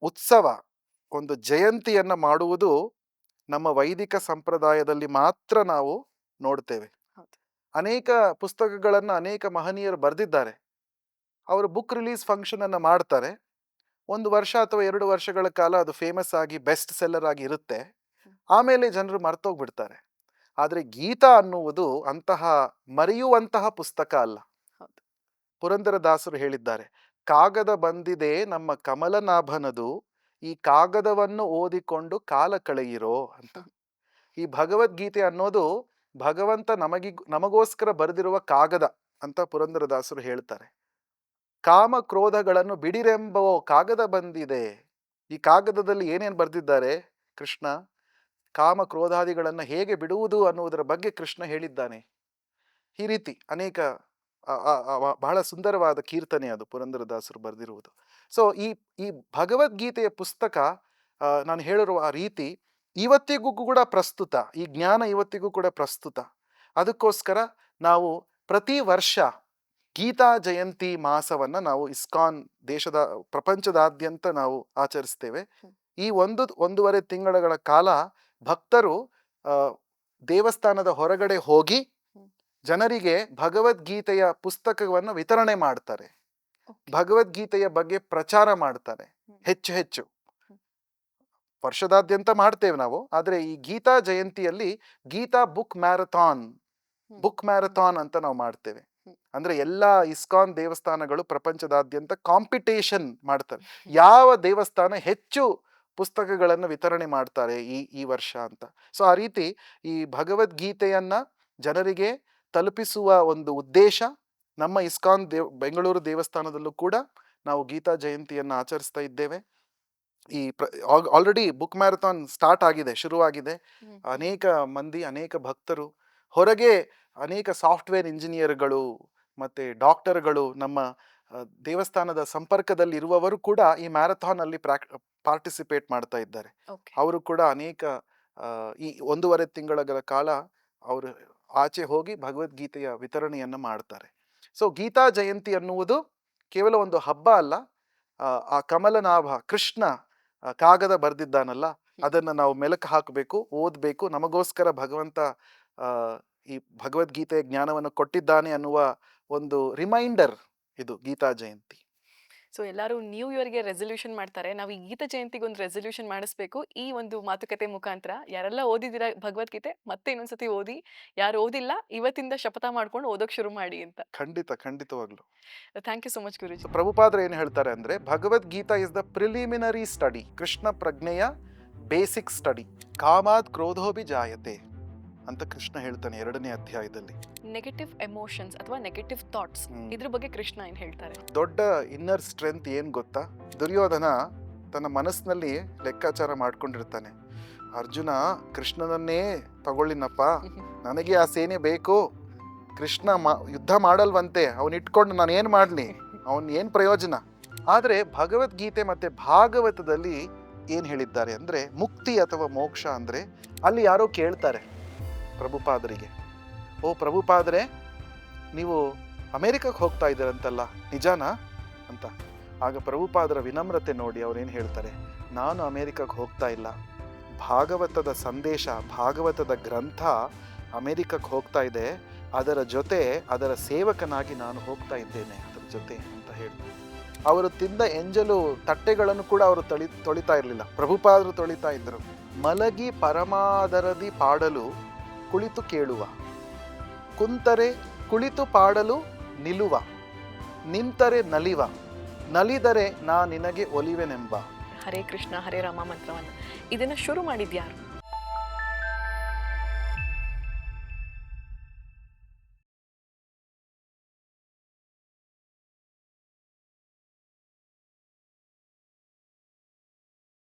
ಉತ್ಸವ, ಒಂದು ಜಯಂತಿಯನ್ನ ಮಾಡುವುದು ನಮ್ಮ ವೈದಿಕ ಸಂಪ್ರದಾಯದಲ್ಲಿ ಮಾತ್ರ ನಾವು ನೋಡ್ತೇವೆ. ಹೌದು. ಅನೇಕ ಪುಸ್ತಕಗಳನ್ನ ಅನೇಕ ಮಹನೀಯರು ಬರೆದಿದ್ದಾರೆ. ಅವರು ಬುಕ್ ರಿಲೀಸ್ ಫಂಕ್ಷನ್ ಅನ್ನ ಮಾಡ್ತಾರೆ. 1 ವರ್ಷ ಅಥವಾ 2 ವರ್ಷಗಳ ಕಾಲ ಅದು ಫೇಮಸ್ ಆಗಿ ಬೆಸ್ಟ್ ಸೆಲ್ಲರ್ ಆಗಿ ಇರುತ್ತೆ. ಆಮೇಲೆ ಜನರು ಮರ್ತೋಗ್ಬಿಡ್ತಾರೆ. ಆದ್ರೆ ಗೀತಾ ಅನ್ನುವುದು ಅಂತಹ ಮರೆಯುವಂತಹ ಪುಸ್ತಕ ಅಲ್ಲ. ಹೌದು. ಪುರಂದರದಾಸರು ಹೇಳಿದ್ದಾರೆ, ಕಾಗದ ಬಂದಿದೆ ನಮ್ಮ ಕಮಲನಾಭನದು, ಈ ಕಾಗದವನ್ನು ಓದಿಕೊಂಡು ಕಾಲ ಕಳೆಯಿರೋ ಅಂತ. ಈ ಭಗವದ್ಗೀತೆ ಅನ್ನೋದು ಭಗವಂತ ನಮಗೋಸ್ಕರ ಬರೆದಿರುವ ಕಾಗದ ಅಂತ ಪುರಂದರದಾಸರು ಹೇಳ್ತಾರೆ. ಕಾಮ ಕ್ರೋಧಗಳನ್ನು ಬಿಡಿರೆಂಬೋ ಕಾಗದ ಬಂದಿದೆ. ಈ ಕಾಗದದಲ್ಲಿ ಏನೇನು ಬರೆದಿದ್ದಾರೆ ಕೃಷ್ಣ, ಕಾಮ ಕ್ರೋಧಾದಿಗಳನ್ನ ಹೇಗೆ ಬಿಡುವುದು ಅನ್ನುವುದರ ಬಗ್ಗೆ ಕೃಷ್ಣ ಹೇಳಿದ್ದಾನೆ. ಈ ರೀತಿ ಅನೇಕ ಬಹಳ ಸುಂದರವಾದ ಕೀರ್ತನೆ ಅದು ಪುರಂದರದಾಸರು ಬರೆದಿರುವುದು. ಸೊ ಈ ಭಗವದ್ಗೀತೆಯ ಪುಸ್ತಕ ನಾನು ಹೇಳಿರುವ ಆ ರೀತಿ ಇವತ್ತಿಗೂ ಕೂಡ ಪ್ರಸ್ತುತ, ಈ ಜ್ಞಾನ ಇವತ್ತಿಗೂ ಕೂಡ ಪ್ರಸ್ತುತ. ಅದಕ್ಕೋಸ್ಕರ ನಾವು ಪ್ರತಿ ವರ್ಷ ಗೀತಾ ಜಯಂತಿ ಮಾಸವನ್ನ ನಾವು ಇಸ್ಕಾನ್ ದೇಶದ ಪ್ರಪಂಚದಾದ್ಯಂತ ನಾವು ಆಚರಿಸ್ತೇವೆ. ಈ 1.5 ತಿಂಗಳ ಕಾಲ ಭಕ್ತರು ದೇವಸ್ಥಾನದ ಹೊರಗಡೆ ಹೋಗಿ ಜನರಿಗೆ ಭಗವದ್ಗೀತೆಯ ಪುಸ್ತಕವನ್ನು ವಿತರಣೆ ಮಾಡ್ತಾರೆ, ಭಗವದ್ಗೀತೆಯ ಬಗ್ಗೆ ಪ್ರಚಾರ ಮಾಡ್ತಾರೆ. ಹೆಚ್ಚು ವರ್ಷದಾದ್ಯಂತ ಮಾಡ್ತೇವೆ ನಾವು. ಆದ್ರೆ ಈ ಗೀತಾ ಜಯಂತಿಯಲ್ಲಿ ಗೀತಾ ಬುಕ್ ಮ್ಯಾರಥಾನ್ ಅಂತ ನಾವು ಮಾಡ್ತೇವೆ. ಅಂದ್ರೆ ಎಲ್ಲಾ ಇಸ್ಕಾನ್ ದೇವಸ್ಥಾನಗಳು ಪ್ರಪಂಚದಾದ್ಯಂತ ಕಾಂಪಿಟೇಷನ್ ಮಾಡ್ತಾರೆ, ಯಾವ ದೇವಸ್ಥಾನ ಹೆಚ್ಚು ಪುಸ್ತಕಗಳನ್ನು ವಿತರಣೆ ಮಾಡ್ತಾರೆ ಈ ವರ್ಷ ಅಂತ. ಸೊ ಆ ರೀತಿ ಈ ಭಗವದ್ಗೀತೆಯನ್ನ ಜನರಿಗೆ ತಲುಪಿಸುವ ಒಂದು ಉದ್ದೇಶ ನಮ್ಮ ಇಸ್ಕಾನ್ ಬೆಂಗಳೂರು ದೇವಸ್ಥಾನದಲ್ಲೂ ಕೂಡ ನಾವು ಗೀತಾ ಜಯಂತಿಯನ್ನ ಆಚರಿಸ್ತಾ ಇದ್ದೇವೆ. ಈ ಆಲ್ರೆಡಿ ಬುಕ್ ಮ್ಯಾರಥಾನ್ ಸ್ಟಾರ್ಟ್ ಆಗಿದೆ, ಶುರುವಾಗಿದೆ. ಅನೇಕ ಮಂದಿ, ಅನೇಕ ಭಕ್ತರು, ಹೊರಗೆ ಅನೇಕ ಸಾಫ್ಟ್ವೇರ್ ಇಂಜಿನಿಯರ್ಗಳು ಮತ್ತೆ ಡಾಕ್ಟರ್ಗಳು, ನಮ್ಮ ದೇವಸ್ಥಾನದ ಸಂಪರ್ಕದಲ್ಲಿ ಇರುವವರು ಕೂಡ ಈ ಮ್ಯಾರಥಾನ್ ಅಲ್ಲಿ ಪಾರ್ಟಿಸಿಪೇಟ್ ಮಾಡ್ತಾ ಇದ್ದಾರೆ. ಅವರು ಕೂಡ ಅನೇಕ ಈ 1.5 ತಿಂಗಳ ಕಾಲ ಅವರು ಆಚೆ ಹೋಗಿ ಭಗವದ್ಗೀತೆಯ ವಿತರಣೆಯನ್ನು ಮಾಡ್ತಾರೆ. ಸೊ ಗೀತಾ ಜಯಂತಿ ಅನ್ನುವುದು ಕೇವಲ ಒಂದು ಹಬ್ಬ ಅಲ್ಲ, ಆ ಕಮಲನಾಭ ಕೃಷ್ಣ ಕಾಗದ ಬರೆದಿದ್ದಾನಲ್ಲ, ಅದನ್ನ ನಾವು ಮೆಲುಕು ಹಾಕಬೇಕು, ಓದಬೇಕು. ನಮಗೋಸ್ಕರ ಭಗವಂತ ಆ, ಈ ಭಗವದ್ಗೀತೆಯ ಜ್ಞಾನವನ್ನು ಕೊಟ್ಟಿದ್ದಾನೆ ಅನ್ನುವ ಒಂದು ರಿಮೈಂಡರ್ ಇದು ಗೀತಾ ಜಯಂತಿ. ಸೊ ಎಲ್ಲರೂ ನ್ಯೂ ಇಯರ್ಗೆ ರೆಸೊಲ್ಯೂಷನ್ ಮಾಡ್ತಾರೆ. ನಾವು ಈ ಗೀತಾ ಜಯಂತಿಗೆ ಒಂದು ರೆಸೊಲ್ಯೂಷನ್ ಮಾಡಿಸ್ಬೇಕು. ಈ ಒಂದು ಮಾತುಕತೆ ಮುಖಾಂತರ ಯಾರೆಲ್ಲ ಓದಿದಿರ ಭಗವದ್ಗೀತೆ ಮತ್ತೆ ಇನ್ನೊಂದ್ಸತಿ ಓದಿ, ಯಾರು ಓದಿಲ್ಲ ಇವತ್ತಿಂದ ಶಪಥ ಮಾಡ್ಕೊಂಡು ಓದೋಕ್ ಶುರು ಮಾಡಿ ಅಂತ. ಖಂಡಿತವಾಗ್ಲು. Thank you so much Guruji. So, ಪ್ರಭುಪಾದರು ಏನು ಹೇಳ್ತಾರೆ ಅಂದ್ರೆ, Bhagavad Gita is the preliminary study, Krishna ಪ್ರಜ್ಞೆಯ ಬೇಸಿಕ್ ಸ್ಟಡಿ. ಕಾಮಾತ್ ಕ್ರೋಧೋಭಿ ಜಾಯತೆ ಅಂತ ಕೃಷ್ಣ ಹೇಳ್ತಾನೆ 2ನೇ ಅಧ್ಯಾಯದಲ್ಲಿ. ನೆಗೆಟಿವ್ ಎಮೋಷನ್ಸ್ ಅಥವಾ ನೆಗೆಟಿವ್ ಥಾಟ್ಸ್, ಇದ್ರ ಬಗ್ಗೆ ಕೃಷ್ಣ ಏನ್ ಹೇಳ್ತಾರೆ? ದೊಡ್ಡ ಇನ್ನರ್ ಸ್ಟ್ರೆಂತ್ ಏನ್ ಗೊತ್ತಾ? ದುರ್ಯೋಧನ ತನ್ನ ಮನಸ್ಸಿನಲ್ಲಿ ಲೆಕ್ಕಾಚಾರ ಮಾಡ್ಕೊಂಡಿರ್ತಾನೆ. ಅರ್ಜುನ ಕೃಷ್ಣನನ್ನೇ ತಗೊಳ್ಳಿನಪ್ಪ, ನನಗೆ ಆ ಸೇನೆ ಬೇಕು, ಕೃಷ್ಣ ಯುದ್ಧ ಮಾಡಲ್ವಂತೆ, ಅವನ್ ಇಟ್ಕೊಂಡು ನಾನು ಏನ್ ಮಾಡ್ಲಿ, ಅವನ್ ಏನ್ ಪ್ರಯೋಜನ? ಆದ್ರೆ ಭಗವದ್ಗೀತೆ ಮತ್ತೆ ಭಾಗವತದಲ್ಲಿ ಏನ್ ಹೇಳಿದ್ದಾರೆ ಅಂದ್ರೆ, ಮುಕ್ತಿ ಅಥವಾ ಮೋಕ್ಷ ಅಂದ್ರೆ, ಅಲ್ಲಿ ಯಾರೋ ಕೇಳ್ತಾರೆ ಪ್ರಭುಪಾದರಿಗೆ, ಓ ಪ್ರಭುಪಾದರೆ ನೀವು ಅಮೇರಿಕಕ್ಕೆ ಹೋಗ್ತಾ ಇದ್ದೀರಂತಲ್ಲ, ನಿಜಾನಾ ಅಂತ. ಆಗ ಪ್ರಭುಪಾದರ ವಿನಮ್ರತೆ ನೋಡಿ ಅವ್ರೇನು ಹೇಳ್ತಾರೆ, ನಾನು ಅಮೇರಿಕಕ್ಕೆ ಹೋಗ್ತಾ ಇಲ್ಲ, ಭಾಗವತದ ಸಂದೇಶ, ಭಾಗವತದ ಗ್ರಂಥ ಅಮೇರಿಕಕ್ಕೆ ಹೋಗ್ತಾ ಇದೆ, ಅದರ ಜೊತೆ ಅದರ ಸೇವಕನಾಗಿ ನಾನು ಹೋಗ್ತಾ ಇದ್ದೇನೆ ಅದರ ಜೊತೆ ಅಂತ ಹೇಳ್ತಾರೆ. ಅವರು ತಿಂದ ಎಂಜಲು ತಟ್ಟೆಗಳನ್ನು ಕೂಡ ಅವರು ತೊಳಿತಾ ಇರಲಿಲ್ಲ, ಪ್ರಭುಪಾದರು ತೊಳಿತಾ ಇದ್ದರು. ಮಲಗಿ ಪರಮಾದರದಿ ಪಾಡಲು ಕುಳಿತು ಕೇಳುವ, ಕುಂತರೆ ಕುಳಿತು ಪಾಡಲು ನಿಲ್ಲುವ, ನಿಂತರೆ ನಲಿವ, ನಲಿದರೆ ನಾ ನಿನಗೆ ಒಲಿವೆನೆಂಬ. ಹರೇ ಕೃಷ್ಣ ಹರೇ ರಾಮ ಮಂತ್ರವನ್ನ ಇದನ್ನ ಶುರು ಮಾಡಿದ್ಯಾರು?